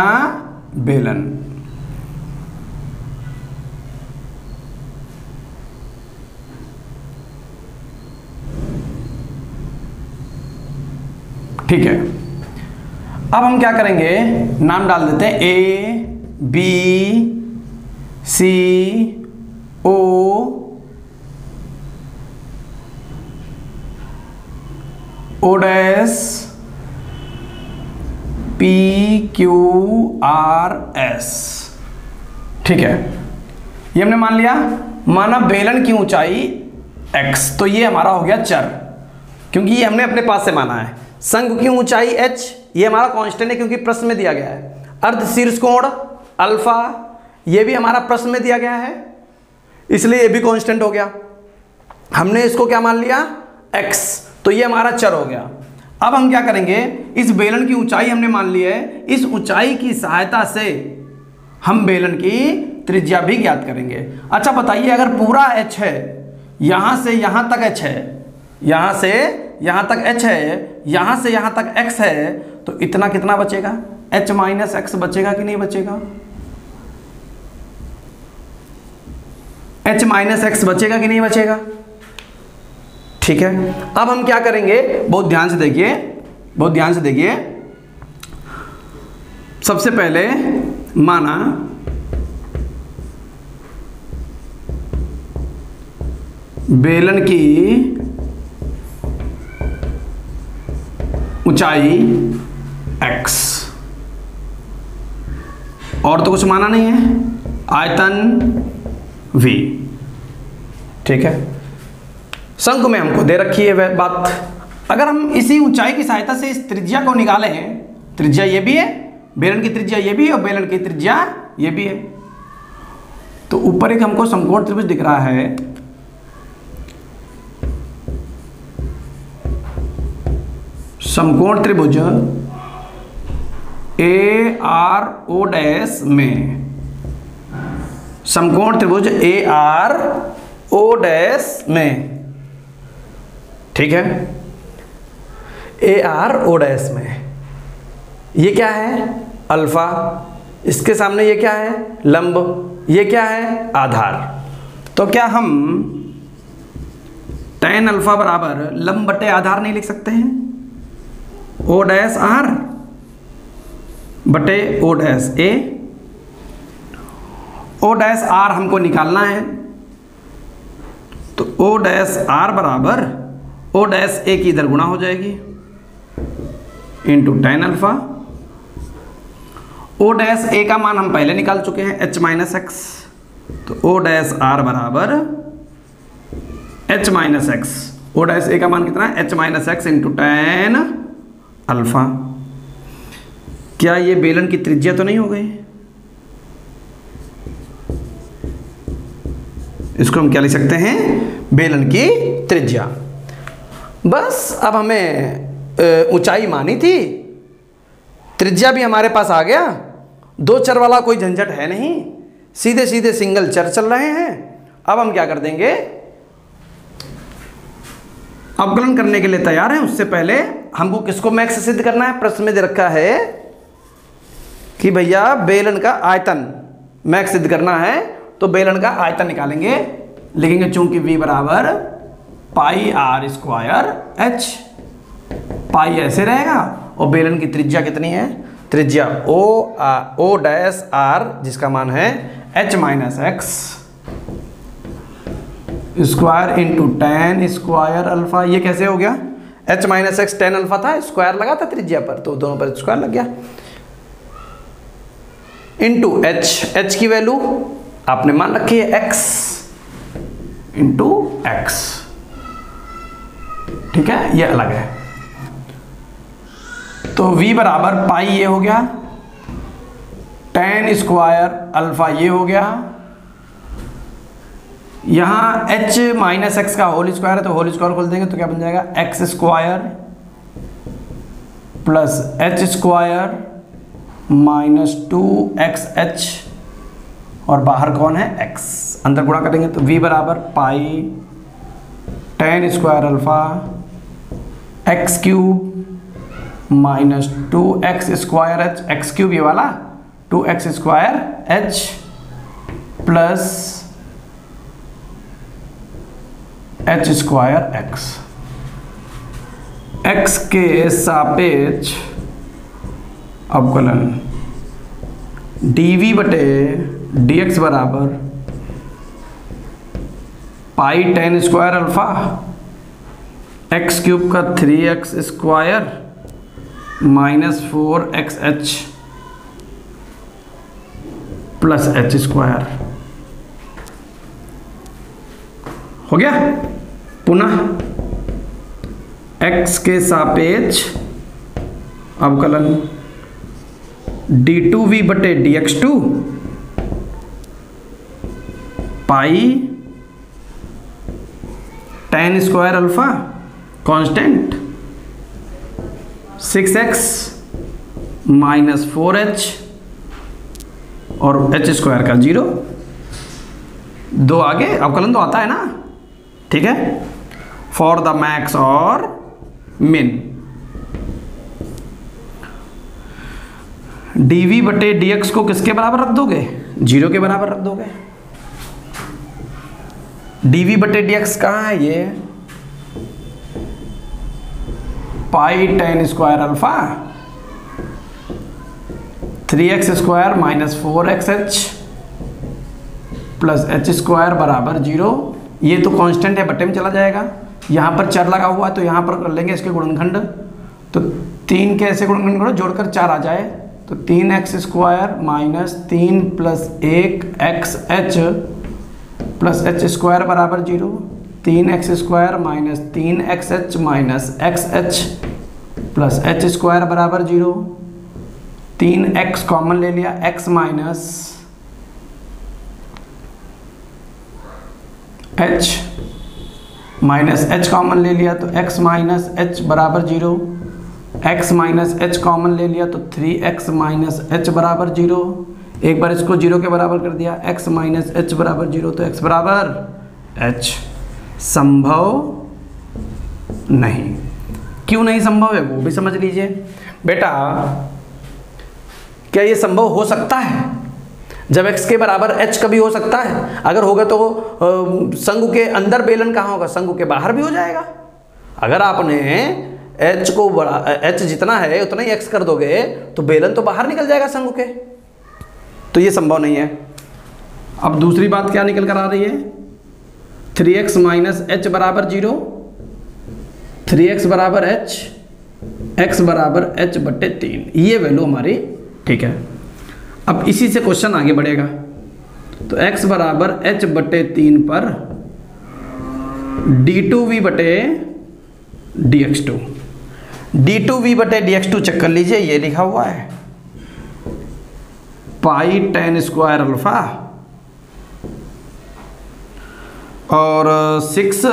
बेलन। ठीक है, अब हम क्या करेंगे, नाम डाल देते हैं A B C O O dash P Q R S। ठीक है, ये हमने मान लिया। माना बेलन की ऊंचाई x, तो ये हमारा हो गया चर, क्योंकि ये हमने अपने पास से माना है। शंकु की ऊंचाई h, ये हमारा कांस्टेंट है क्योंकि प्रश्न में दिया गया है। अर्ध शीर्ष कोण अल्फा, ये भी हमारा प्रश्न में दिया गया है, इसलिए ये भी कांस्टेंट हो गया। हमने इसको क्या मान लिया, x, तो ये हमारा चर हो गया। अब हम क्या करेंगे, इस बेलन की ऊंचाई हमने मान ली है, इस ऊंचाई की सहायता से हम बेलन की त्रिज्या भी ज्ञात करेंगे। अच्छा बताइए, अगर पूरा h है, यहां से यहां तक h है, यहां से यहां तक h है, यहां से यहां तक x है, तो इतना कितना बचेगा, h माइनस x बचेगा कि नहीं बचेगा, h माइनस x बचेगा कि नहीं बचेगा। ठीक है, अब हम क्या करेंगे, बहुत ध्यान से देखिए, बहुत ध्यान से देखिए। सबसे पहले माना बेलन की ऊंचाई x, और तो कुछ माना नहीं है, आयतन v। ठीक है, शंकु में हमको दे रखी है वह बात। अगर हम इसी ऊंचाई की सहायता से इस त्रिज्या को निकालें, त्रिज्या ये भी है, बेलन की त्रिज्या ये भी है और बेलन की त्रिज्या ये भी है, तो ऊपर एक हमको समकोण त्रिभुज दिख रहा है, समकोण त्रिभुज ARO डैश में, समकोण त्रिभुज ARO डैश में। ठीक है, ARO डैश में ये क्या है, अल्फा, इसके सामने ये क्या है, लंब, ये क्या है, आधार। तो क्या हम tan अल्फा बराबर लंब बटे आधार नहीं लिख सकते हैं, O डैश R बटे O dash A। O dash R हमको निकालना है, तो O डैश R बराबर O डैश A की इधर गुणा हो जाएगी into tan alpha. O dash A का मान हम पहले निकाल चुके हैं, h माइनस एक्स, तो O डैश R बराबर h minus x, O dash A का मान कितना है, h minus x into tan alpha. क्या ये बेलन की त्रिज्या तो नहीं हो गई, इसको हम क्या लिख सकते हैं, बेलन की त्रिज्या। बस अब हमें ऊंचाई मानी थी, त्रिज्या भी हमारे पास आ गया, दो चर वाला कोई झंझट है नहीं, सीधे सीधे सिंगल चर चल रहे हैं। अब हम क्या कर देंगे, अवकलन करने के लिए तैयार हैं। उससे पहले हमको किसको मैक्स सिद्ध करना है, प्रश्न में दे रखा है कि भैया बेलन का आयतन मैक्स सिद्ध करना है, तो बेलन का आयतन निकालेंगे, लिखेंगे चूंकि v बराबर पाई r स्क्वायर h, पाई ऐसे रहेगा, और बेलन की त्रिज्या कितनी है, त्रिज्या O डैश r, जिसका मान है h minus x square into tan square alpha. ये कैसे हो गया, h minus x tan alpha था, स्क्वायर लगा था त्रिज्या पर, तो दोनों पर स्क्वायर लग गया, इंटू h की वैल्यू आपने मान रखी है x इंटू एक्स। ठीक है, ये अलग है, तो v बराबर पाई ये हो गया, tan स्क्वायर अल्फा ये हो गया, यहाँ h माइनस एक्स का होल स्क्वायर है, तो होल स्क्वायर खोल देंगे तो क्या बन जाएगा, x square plus h square minus 2xh, और बाहर कौन है, x, अंदर गुणा करेंगे तो v बराबर पाई tan square alpha x cube minus 2x square h, x cube ये वाला 2x square h plus h square x, x के सापेक्ष अवकलन dv बटे dx बराबर पाई tan square alpha x cube का 3x square minus 4xh plus h square हो गया। पुनः x के सापेक्ष अवकलन d2v बटे dx2 पाई tan square alpha constant 6x minus 4h और h स्क्वायर का 0, 2 आगे अवकलन तो आता है ना, ठीक है। फॉर द मैक्स और मिन, dv बटे dx को किसके बराबर रख दोगे? 0 के बराबर रख दोगे। dv बटे dx कहाँ है? ये पाई tan square alpha 3x square minus 4xh plus h square बराबर 0। ये तो कांस्टेंट है, बटे में चला जाएगा। यहाँ पर चर लगा हुआ है तो यहाँ पर कर लेंगे इसके गुणनखंड। तो 3 के ऐसे गुणनखंड करो, जोड़कर 4 आ जाए तो 3x square minus 3 plus 1xh plus h square बराबर 0। 3x square minus 3xh minus xh plus h square बराबर 0। 3x कॉमन ले लिया, x minus h minus h common ले लिया तो x माइनस h बराबर 0। x माइनस h कॉमन ले लिया तो 3x माइनस h बराबर 0। एक बार इसको 0 के बराबर कर दिया, x माइनस h बराबर 0 तो x बराबर h। संभव नहीं। क्यों नहीं संभव है वो भी समझ लीजिए। बेटा क्या ये संभव हो सकता है? जब x के बराबर h कभी हो सकता है? अगर होगा तो शंकु के अंदर बेलन कहाँ होगा? शंकु के बाहर भी हो जाएगा। अगर आपने h को h जितना है उतना ही x कर दोगे तो बेलन तो बाहर निकल जाएगा शंकु के। तो ये संभव नहीं है। अब दूसरी बात क्या निकल कर आ रही है? 3x माइनस h बराबर 0, 3x बराबर h, x बराबर h बटे 3, ये वैल्यू हमारी ठीक है। अब इसी से क्वेश्चन आगे बढ़ेगा। तो x बराबर h बटे 3 पर d2v बटे dx2, d2v बटे dx2 चेक कर लीजिए, ये लिखा हुआ है पाई tan स्क्वायर अल्फा और 6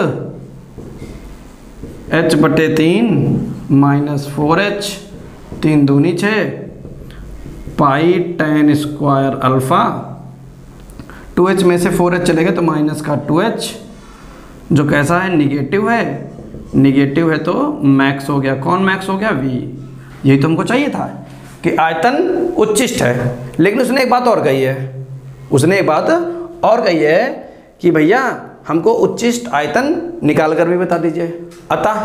h बटे 3 माइनस 4h, 3 दूनी 6 पाई tan स्क्वायर अल्फा, 2h में से 4h चलेगा तो माइनस का 2h, जो कैसा है? निगेटिव है। निगेटिव है तो मैक्स हो गया। कौन मैक्स हो गया? v। यही तो हमको चाहिए था कि आयतन उच्चिष्ट है। लेकिन उसने एक बात और कही है, उसने एक बात और कही है कि भैया हमको उच्चिष्ट आयतन निकाल कर भी बता दीजिए। अतः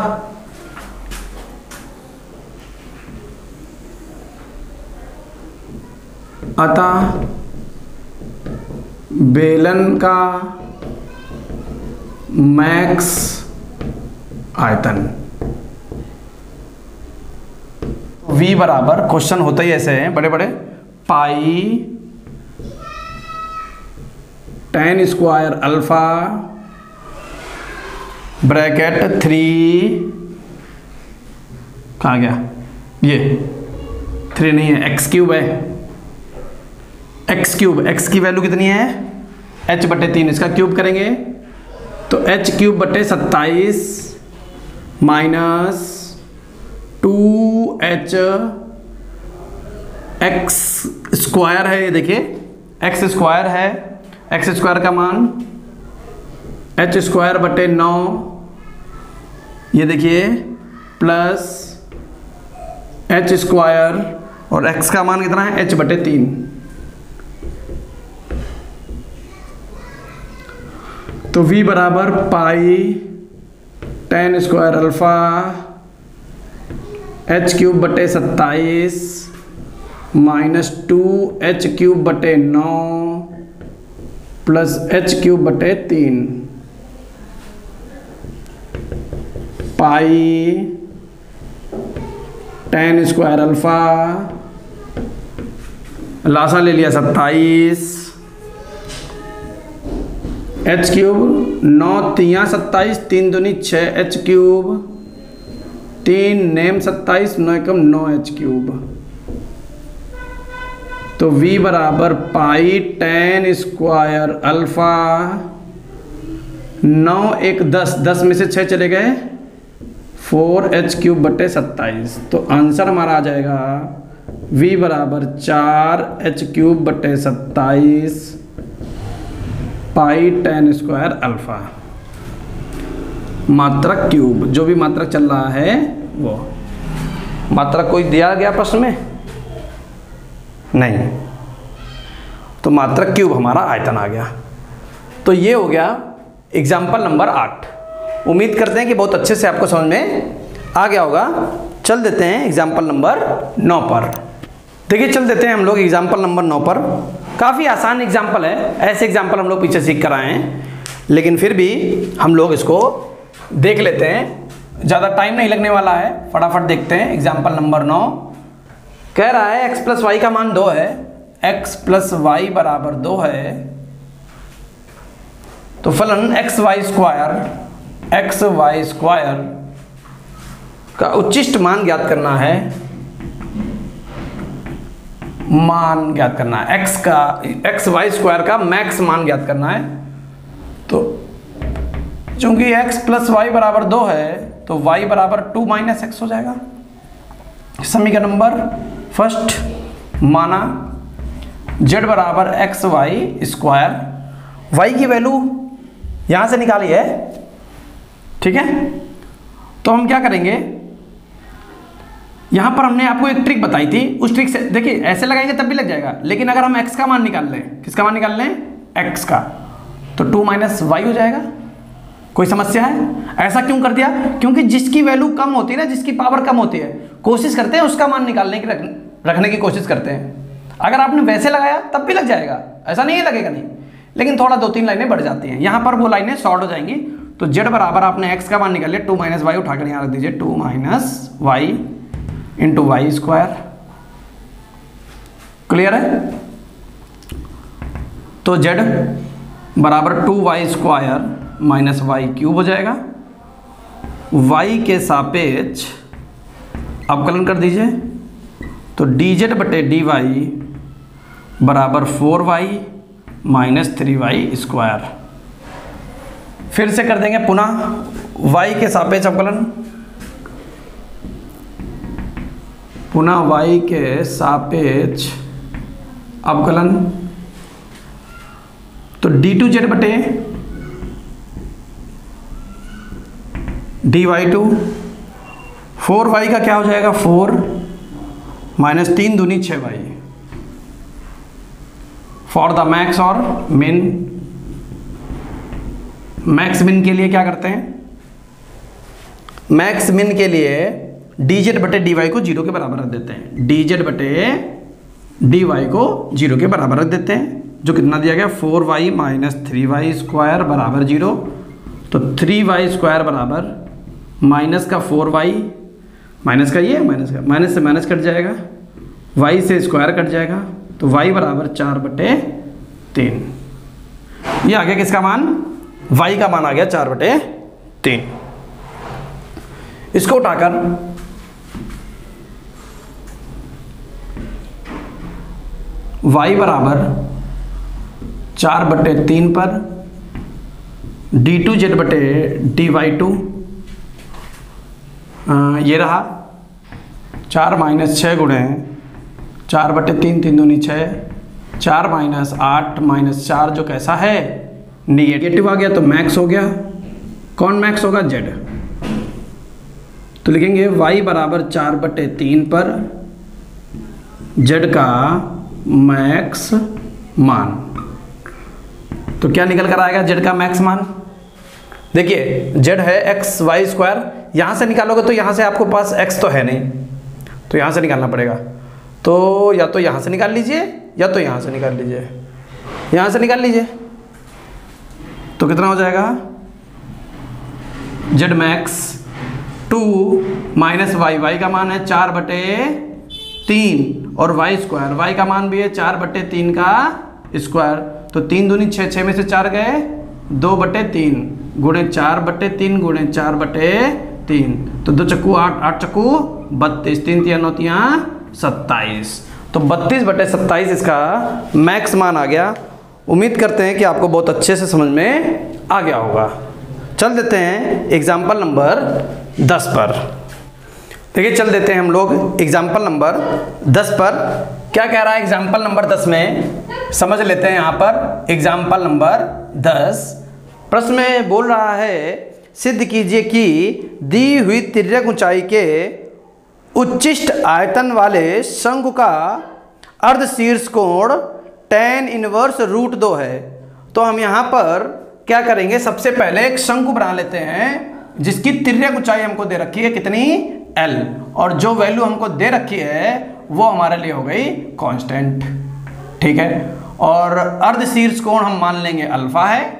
बेलन का मैक्स आयतन v बराबर, क्वेश्चन होते ही ऐसे हैं बड़े बड़े, पाई tan स्क्वायर अल्फा ब्रैकेट 3, कहाँ गया ये? 3 नहीं है, x क्यूब है। x क्यूब, x की वैल्यू कितनी है? h बटे 3, इसका क्यूब करेंगे तो h क्यूब बटे 27 माइनस 2h x स्क्वायर है। ये देखिए x स्क्वायर है, x स्क्वायर का मान h स्क्वायर बटे 9, ये देखिए प्लस h स्क्वायर और x का मान कितना है? h बटे 3। तो v बराबर पाई tan square alpha h cube बटे 27 माइनस 2h क्यूब बटे 9 प्लस h क्यूब बटे 3 पाई tan स्क्वायर अल्फा, लासा ले लिया 27, h क्यूब 9 तियाँ 27, 3 दूनी 6 h क्यूब, 3 नेम 27, 9 एकम 9 h क्यूब। तो v बराबर पाई tan स्क्वायर अल्फा, 9 1 10, 10 में से 6 चले गए 4h³/27। तो आंसर हमारा आ जाएगा v बराबर 4h³/27 पाई tan स्क्वायर अल्फा। मात्रक क्यूब, जो भी मात्रक चल रहा है वो मात्रक कोई दिया गया प्रश्न में नहीं, तो मात्रक क्यूब हमारा आयतन आ गया। तो ये हो गया एग्जाम्पल नंबर 8। उम्मीद करते हैं कि बहुत अच्छे से आपको समझ में आ गया होगा। चल देते हैं एग्जाम्पल नंबर 9 पर। देखिए चल देते हैं हम लोग एग्जाम्पल नंबर 9 पर। काफ़ी आसान एग्जाम्पल है, ऐसे एग्जाम्पल हम लोग पीछे सीख कर आए हैं, लेकिन फिर भी हम लोग इसको देख लेते हैं, ज़्यादा टाइम नहीं लगने वाला है, फटाफट देखते हैं। एग्जाम्पल नंबर 9 कह रहा है x + y का मान 2 है, x + y बराबर 2 है, तो फलन xy² का उच्चिष्ट मान ज्ञात करना है। मान ज्ञात करना है xy² का मैक्स मान ज्ञात करना है। तो चूंकि x + y बराबर 2 है तो y बराबर 2 - x हो जाएगा। समीकरण नंबर फर्स्ट माना z बराबर xy², y की वैल्यू यहां से निकाली है, ठीक है। तो हम क्या करेंगे, यहां पर हमने आपको एक ट्रिक बताई थी, उस ट्रिक से देखिए ऐसे लगाएंगे तब भी लग जाएगा, लेकिन अगर हम x का मान निकाल लें, किसका मान निकाल लें, x का, तो 2 - y हो जाएगा। कोई समस्या है? ऐसा क्यों कर दिया? क्योंकि जिसकी वैल्यू कम होती है ना, जिसकी पावर कम होती है, कोशिश करते हैं उसका मान निकालने की, रखने की कोशिश करते हैं। अगर आपने वैसे लगाया तब भी लग जाएगा, ऐसा नहीं है लगेगा नहीं, लेकिन थोड़ा 2-3 लाइनें बढ़ जाती हैं, यहाँ पर वो लाइनें शॉर्ट हो जाएंगी। तो z बराबर आपने x का मान निकाल लिया, 2 - y उठाकर यहाँ रख दीजिए, 2 - y × y²। क्लियर है? तो z बराबर 2y² - y³ हो जाएगा। y के सापेक्ष अवकलन कर दीजिए, तो dz/dy बराबर 4y - 3y²। फिर से कर देंगे पुनः y के सापेक्ष अवकलन, पुनः y के सापेक्ष अवकलन, तो d2z/dy2, 4y का क्या हो जाएगा, 4 - 3 दूनी 6y। फॉर द मैक्स और मिन, मैक्स मिन के लिए क्या करते हैं, मैक्स मिन के लिए dz/dy को 0 के बराबर रख देते हैं, dz/dy को 0 के बराबर रख देते हैं, जो कितना दिया गया, 4y - 3y² बराबर 0। तो 3y² बराबर माइनस का 4y, माइनस का ये माइनस का, माइनस से माइनस कट जाएगा, y से स्क्वायर कट जाएगा, तो y बराबर 4/3। ये आ गया किसका मान, y का मान आ गया 4/3। इसको उठाकर y बराबर 4/3 पर d2z/dy2, ये रहा 4 - 6 गुणे 4/3, 3 दूनी 6, 4 - 8 - 4 जो कैसा है, निगेटिव आ गया, तो मैक्स हो गया। कौन मैक्स होगा, z। तो लिखेंगे y बराबर 4/3 पर z का मैक्स मान। तो क्या निकल कर आएगा z का मैक्स मान, देखिए z है xy², यहाँ से निकालोगे तो यहाँ से आपको पास x तो है नहीं, तो यहाँ से निकालना पड़ेगा। तो या तो यहाँ से निकाल लीजिए या तो यहाँ से निकाल लीजिए, यहाँ से निकाल लीजिए, तो कितना हो जाएगा, z मैक्स 2 - y का मान है 4/3 और y², y का मान भी है 4/3 का स्क्वायर, तो 3 दूनी 6, 6 में से 4 गए, 2/3 गुणे 4/3 गुणे 4/3, तो 2 चक्कू 8, 8 चक्कू 32, 3 × 9 = 27। तो 32/27 इसका मैक्स मान आ गया। उम्मीद करते हैं कि आपको बहुत अच्छे से समझ में आ गया होगा। चल देते हैं एग्जाम्पल नंबर 10 पर। देखिए चल देते हैं हम लोग एग्जाम्पल नंबर 10 पर। क्या कह रहा है एग्जाम्पल नंबर 10 में, समझ लेते हैं यहाँ पर। एग्जाम्पल नंबर 10 प्रश्न में बोल रहा है, सिद्ध कीजिए कि दी हुई तिर्यक ऊंचाई के उच्चिष्ट आयतन वाले शंकु का अर्धशीर्ष कोण tan इनवर्स √2 है। तो हम यहाँ पर क्या करेंगे, सबसे पहले एक शंकु बना लेते हैं जिसकी तिर्यक ऊंचाई हमको दे रखी है कितनी, L, और जो वैल्यू हमको दे रखी है वो हमारे लिए हो गई कांस्टेंट। ठीक है, और अर्धशीर्ष कोण हम मान लेंगे अल्फा है,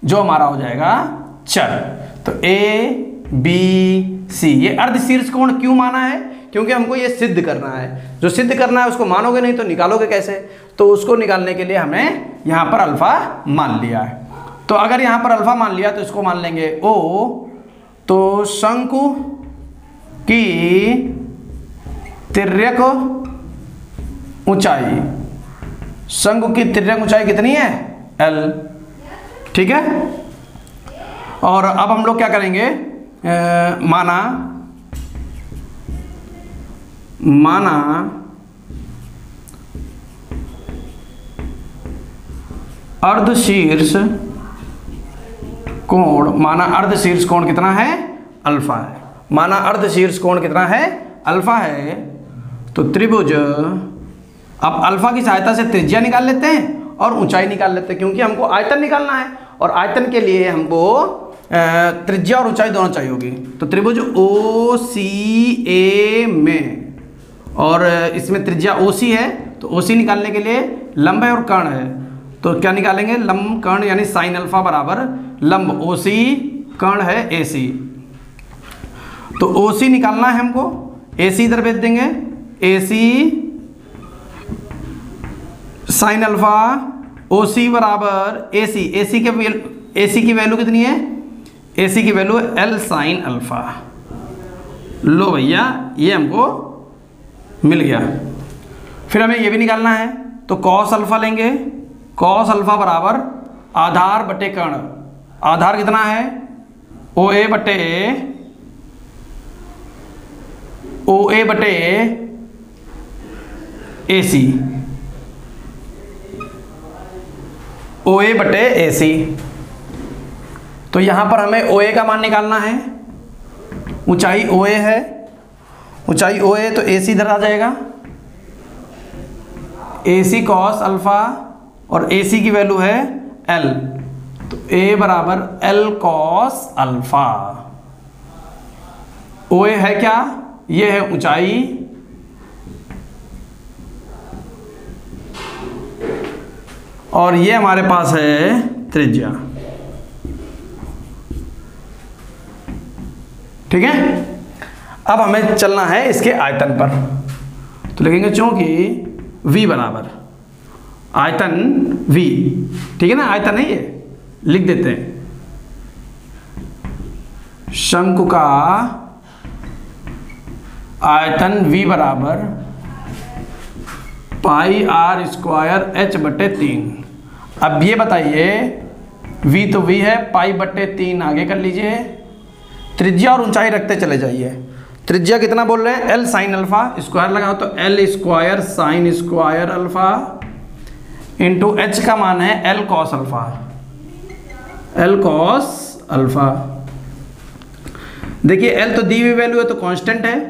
जो हमारा हो जाएगा चर। तो ABC, ये अर्धशीर्ष कोण क्यों माना है, क्योंकि हमको ये सिद्ध करना है। जो सिद्ध करना है उसको मानोगे नहीं तो निकालोगे कैसे, तो उसको निकालने के लिए हमने यहाँ पर अल्फा मान लिया है। तो अगर यहाँ पर अल्फा मान लिया तो इसको मान लेंगे O। तो शंकु की तिर्यक ऊंचाई, शंकु की तिर्यक ऊंचाई कितनी है, L। ठीक है, और अब हम लोग क्या करेंगे, माना अर्धशीर्ष कोण, माना अर्धशीर्ष कोण कितना है, अल्फा है। माना अर्धशीर्ष कोण कितना है, अल्फा है। तो त्रिभुज, अब अल्फा की सहायता से त्रिज्या निकाल लेते हैं और ऊंचाई निकाल लेते हैं, क्योंकि हमको आयतन निकालना है और आयतन के लिए हमको त्रिज्या और ऊंचाई दोनों चाहिए होगी। तो त्रिभुज OCA में, और इसमें त्रिज्या OC है, तो OC निकालने के लिए लंब है और कर्ण है, तो क्या निकालेंगे, लंब कर्ण यानी साइन अल्फा बराबर लंब OC, कर्ण है AC। तो OC निकालना है हमको, AC इधर भेज देंगे, AC साइन अल्फा OC बराबर AC। AC की वैल्यू कितनी है, AC की वैल्यू L साइन अल्फा। लो भैया ये हमको मिल गया। फिर हमें ये भी निकालना है, तो कॉस अल्फा लेंगे, कॉस अल्फा बराबर आधार बटे कर्ण। आधार कितना है, OA बटे AC, OA बटे AC। तो यहां पर हमें OA का मान निकालना है, ऊंचाई OA है, ऊंचाई OA, तो AC इधर आ जाएगा, AC कॉस अल्फा, और AC की वैल्यू है L, तो A बराबर L कॉस अल्फा। OA है क्या, ये है ऊंचाई, और ये हमारे पास है त्रिज्या। ठीक है, अब हमें चलना है इसके आयतन पर। तो लिखेंगे चूंकि V बराबर आयतन V, ठीक है ना, आयतन है ये, लिख देते हैं शंकु का आयतन V बराबर पाई R स्क्वायर H बटे 3। अब ये बताइए, V तो V है, पाई बटे 3 आगे कर लीजिए, त्रिज्या और ऊंचाई रखते चले जाइए। त्रिज्या कितना बोल रहे हैं, L साइन अल्फा, स्क्वायर लगाओ तो L square sine square alpha into H का मान है L cos alpha, L cos alpha. देखिए L तो दी हुई वैल्यू है तो कांस्टेंट है,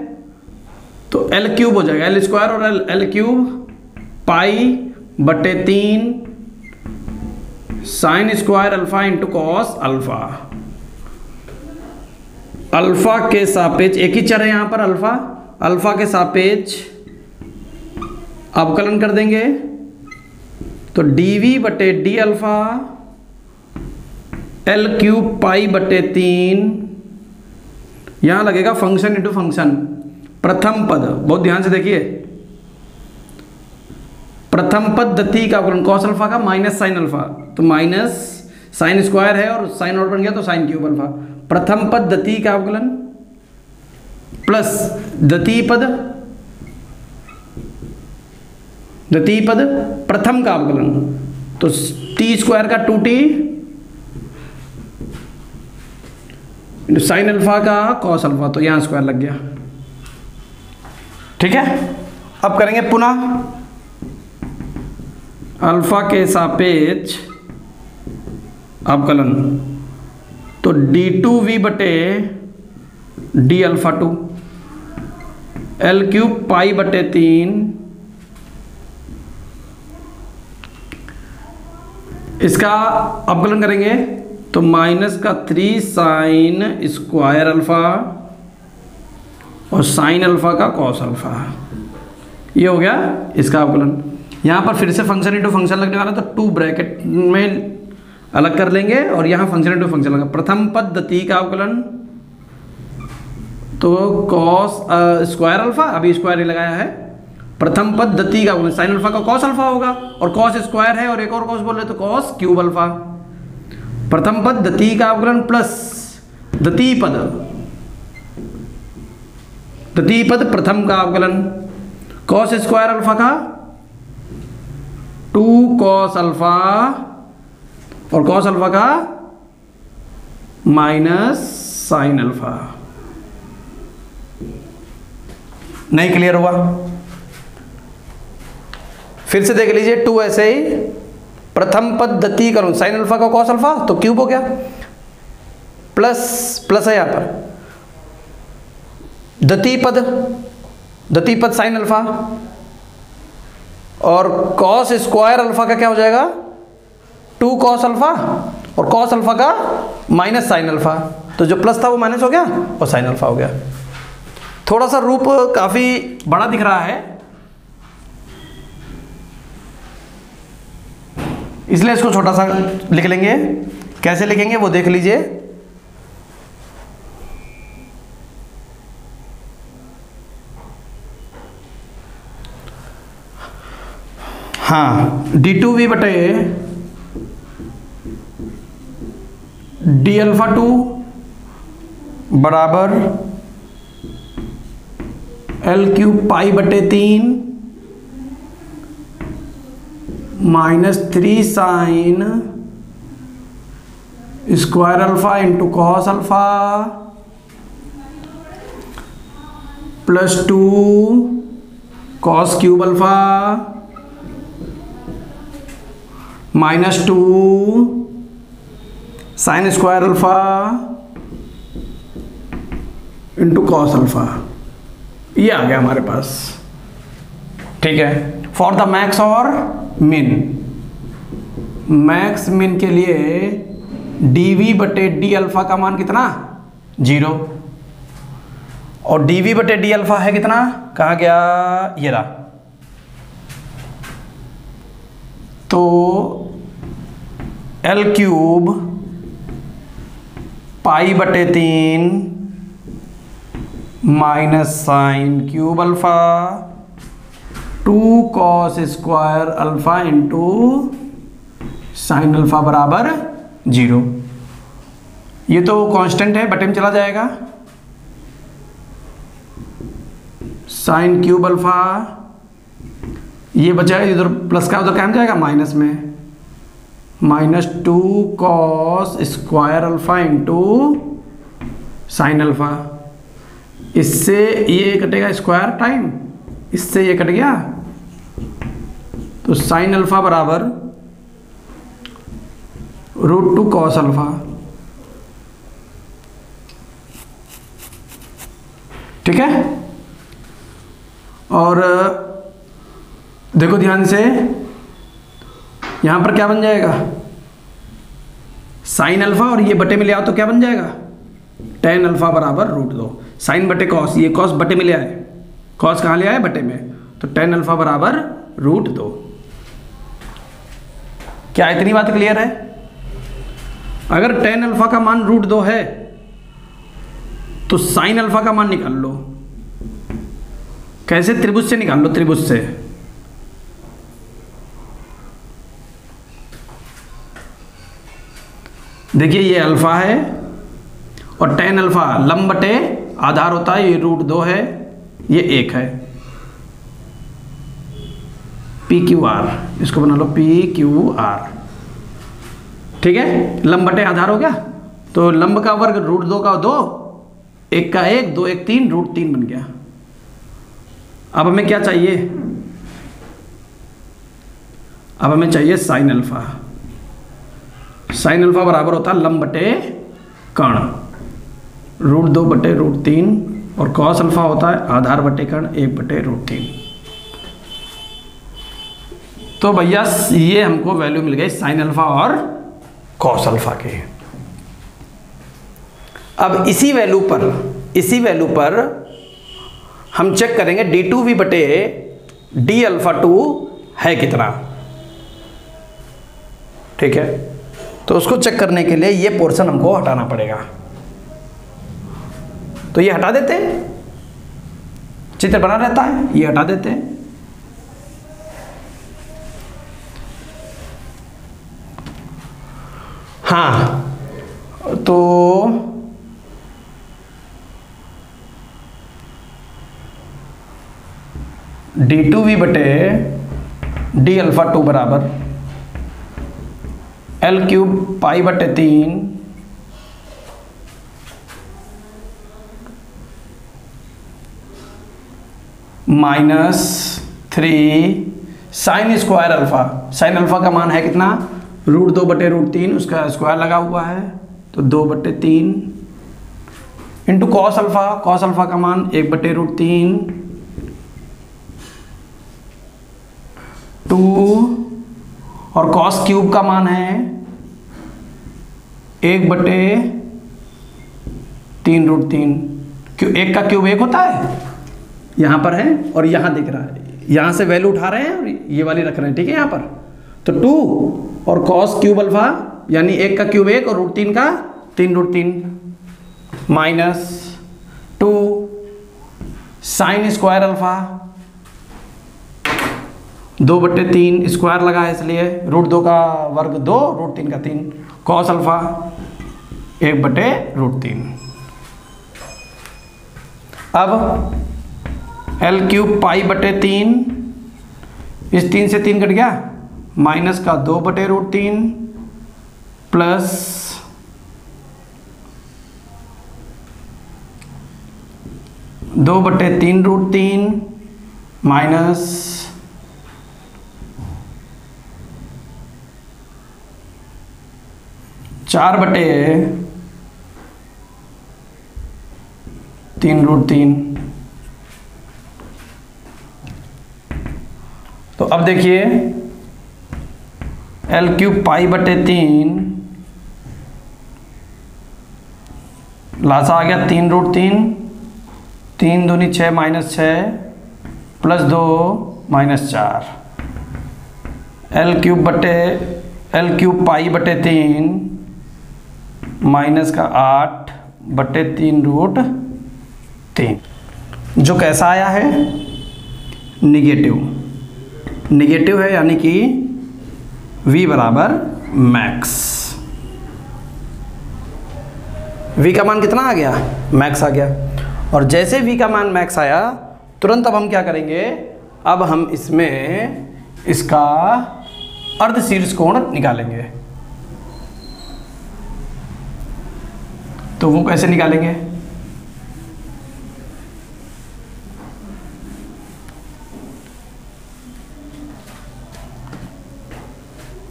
तो L क्यूब हो जाएगा, L स्क्वायर और L क्यूब पाई बटे 3 sign square alpha into cos alpha. Alpha के सापेक्ष, एक ही चर है यहाँ पर अल्फा, अल्फा के सापेक्ष अवकलन कर देंगे, तो dv बटे डी अल्फा L क्यूब पाई बटे 3, यहाँ लगेगा फंक्शन इंटू फंक्शन। प्रथम पद, बहुत ध्यान से देखिए, प्रथम पद दती का अवकलन कॉस अल्फा का माइनस साइन अल्फा, तो माइनस साइन स्क्वायर है और साइन और बन गया तो साइन क्यूब अल्फा। प्रथम पद दती का अवकलन प्लस द्वितीय पद प्रथम का अवकलन, तो टी स्क्वायर का 2t इंटू साइन अल्फा का कॉस अल्फा, तो यहाँ स्क्वायर लग गया। ठीक है, अब करेंगे पुनः अल्फा के सापेक्ष अवकलन, तो d2v बटे डी अल्फा 2 L³ पाई बटे 3, इसका अवकलन करेंगे तो माइनस का 3 साइन स्क्वायर अल्फा और साइन अल्फा का कॉस अल्फा, ये हो गया इसका अवकलन। यहाँ पर फिर से फंक्शन इंटू फंक्शन लगने वाला, तो 2 ब्रैकेट में अलग कर लेंगे और यहाँ फंक्शन इंटू फंक्शन लगा। प्रथम पद्धति का अवकलन तो कॉस स्क्वायर अल्फा, अभी स्क्वायर ही लगाया है। प्रथम पद्धति का अवकलन साइन अल्फा का कॉस अल्फा होगा, और कॉस स्क्वायर है और एक और कॉस बोल रहे तो कॉस क्यूब अल्फा। प्रथम पद्धति का अवकलन प्लस द्वितीय पद प्रथम का अवकलन, कॉस स्क्वायर अल्फा का 2 कॉस अल्फा और कॉस अल्फा का माइनस साइन अल्फा। नहीं क्लियर हुआ? फिर से देख लीजिए, 2 ऐसे ही प्रथम पद्धति करूं साइन अल्फा का कॉस अल्फा तो क्यूब हो गया, प्लस है यहां पर द्वितीय पद साइन अल्फा, और कॉस स्क्वायर अल्फा का क्या हो जाएगा 2 कॉस अल्फा और कॉस अल्फा का माइनस साइन अल्फा, तो जो प्लस था वो माइनस हो गया और साइन अल्फा हो गया। थोड़ा सा रूप काफी बड़ा दिख रहा है, इसलिए इसको छोटा सा लिख लेंगे। कैसे लिखेंगे वो देख लीजिए। हाँ, d2v बटे डी अल्फा 2 बराबर L³ पाई बटे 3 minus 3 sign square alpha into cos alpha plus 2 cos cube alpha minus 2 sine square alpha into cos alpha, ये आ गया हमारे पास। ठीक है, फॉर द मैक्स और मिन, मैक्स मिन के लिए dv बटे डी अल्फा का मान कितना 0, और dv बटे डी अल्फा है कितना, कहाँ गया, ये रहा। तो L³ पाई बटे 3 minus sine cube alpha 2 cos square alpha into sine alpha बराबर 0। ये तो कांस्टेंट है, बटे में चला जाएगा। साइन क्यूब अल्फा ये बचा है, इधर प्लस का उधर क्या जाएगा माइनस में, minus 2 cos square alpha into sine alpha. इससे ये कटेगा स्क्वायर टाइम, इससे ये कट गया, तो साइन अल्फा बराबर √2 कॉस अल्फा। ठीक है, और देखो ध्यान से, यहां पर क्या बन जाएगा, साइन अल्फा और ये बटे में ले आओ तो क्या बन जाएगा, tan अल्फा बराबर √2। साइन बटे कॉस, ये कॉस बटे में ले आए, कॉस कहाँ ले आए बटे में, तो tan अल्फा बराबर √2। क्या इतनी बात क्लियर है? अगर tan अल्फा का मान √2 है तो साइन अल्फा का मान निकाल लो। कैसे? त्रिभुज से निकाल लो, त्रिभुज से। देखिए ये अल्फा है और tan अल्फा लंब बटे आधार होता है, ये √2 है, ये 1 है, PQR, इसको बना लो PQR। ठीक है, लंब बटे आधार हो गया, तो लंब का वर्ग रूट 2 का 2, 1 का 1, 2 1 3, रूट 3 बन गया। अब हमें क्या चाहिए? अब हमें चाहिए साइन अल्फा। साइन अल्फा बराबर होता है लंब बटे कर्ण, रूट 2 बटे रूट 3, और कॉस अल्फा होता है आधार बटे कर्ण 1 बटे रूट 3। तो भैया ये हमको वैल्यू मिल गई साइन अल्फा और कॉस अल्फा के। अब इसी वैल्यू पर हम चेक करेंगे d2v बटे d अल्फा 2 है कितना। ठीक है, तो उसको चेक करने के लिए ये पोर्शन हमको हटाना पड़ेगा। तो ये हटा देते हैं, चित्र बना रहता है, ये हटा देते हैं। हाँ, तो d2v बटे d अल्फा 2 बराबर L क्यूब पाई बटे 3 minus 3 sign square alpha. Sine alpha का मान है कितना? रूट 2 बटे रूट 3, उसका स्क्वायर लगा हुआ है तो 2 बटे 3 into cos alpha. Cos alpha का मान 1 बटे रूट 3 2, और कॉस क्यूब का मान है 1 बटे 3 रूट 3। क्यों 1 का क्यूब 1 होता है, यहाँ पर है और यहाँ दिख रहा है, यहाँ से वैल्यू उठा रहे हैं और ये वाली रख रहे हैं। ठीक है, यहाँ पर तो 2 और कॉस क्यूब अल्फा यानी 1 का क्यूब 1 और रूट 3 का 3 root 3 minus 2 sine square alpha 2 बटे 3 स्क्वायर लगा है इसलिए रूट 2 का वर्ग 2, रूट 3 का 3, कॉस अल्फा 1 बटे रूट 3। अब L क्यूब पाई बटे 3, इस 3 से 3 कट गया, माइनस का 2 बटे रूट 3 प्लस 2 बटे 3 रूट 3 माइनस 4 बटे 3 रूट 3। तो अब देखिए L क्यूब पाई बटे 3 लासा आ गया 3 रूट 3, 3 दूनी 6 minus 6 plus 2 minus 4, L cube पाई बटे 3 माइनस का 8 बटे 3 रूट 3, जो कैसा आया है? निगेटिव है, यानी कि v बराबर मैक्स। v का मान कितना आ गया? मैक्स आ गया। और जैसे v का मान मैक्स आया तुरंत अब हम क्या करेंगे? अब हम इसमें इसका अर्धशीर्ष कोण निकालेंगे। तो वो कैसे निकालेंगे?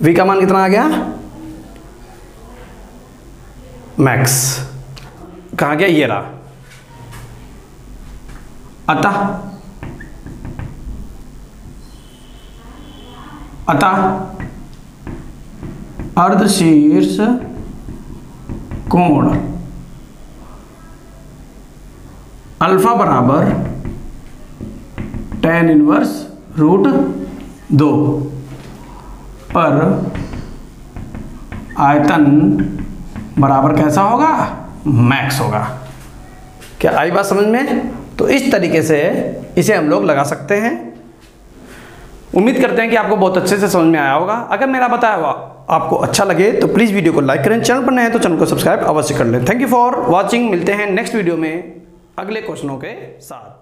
v का मान कितना आ गया? मैक्स। कहाँ गया? ये रहा। अतः अर्धशीर्ष कोण अल्फा बराबर tan इनवर्स रूट 2 पर आयतन बराबर कैसा होगा? मैक्स होगा। क्या आई बात समझ में? तो इस तरीके से इसे हम लोग लगा सकते हैं। उम्मीद करते हैं कि आपको बहुत अच्छे से समझ में आया होगा। अगर मेरा बताया हुआ आपको अच्छा लगे तो प्लीज़ वीडियो को लाइक करें, चैनल पर नए हैं तो चैनल को सब्सक्राइब अवश्य कर लें। Thank you for watching. मिलते हैं नेक्स्ट वीडियो में अगले क्वेश्चनों के साथ।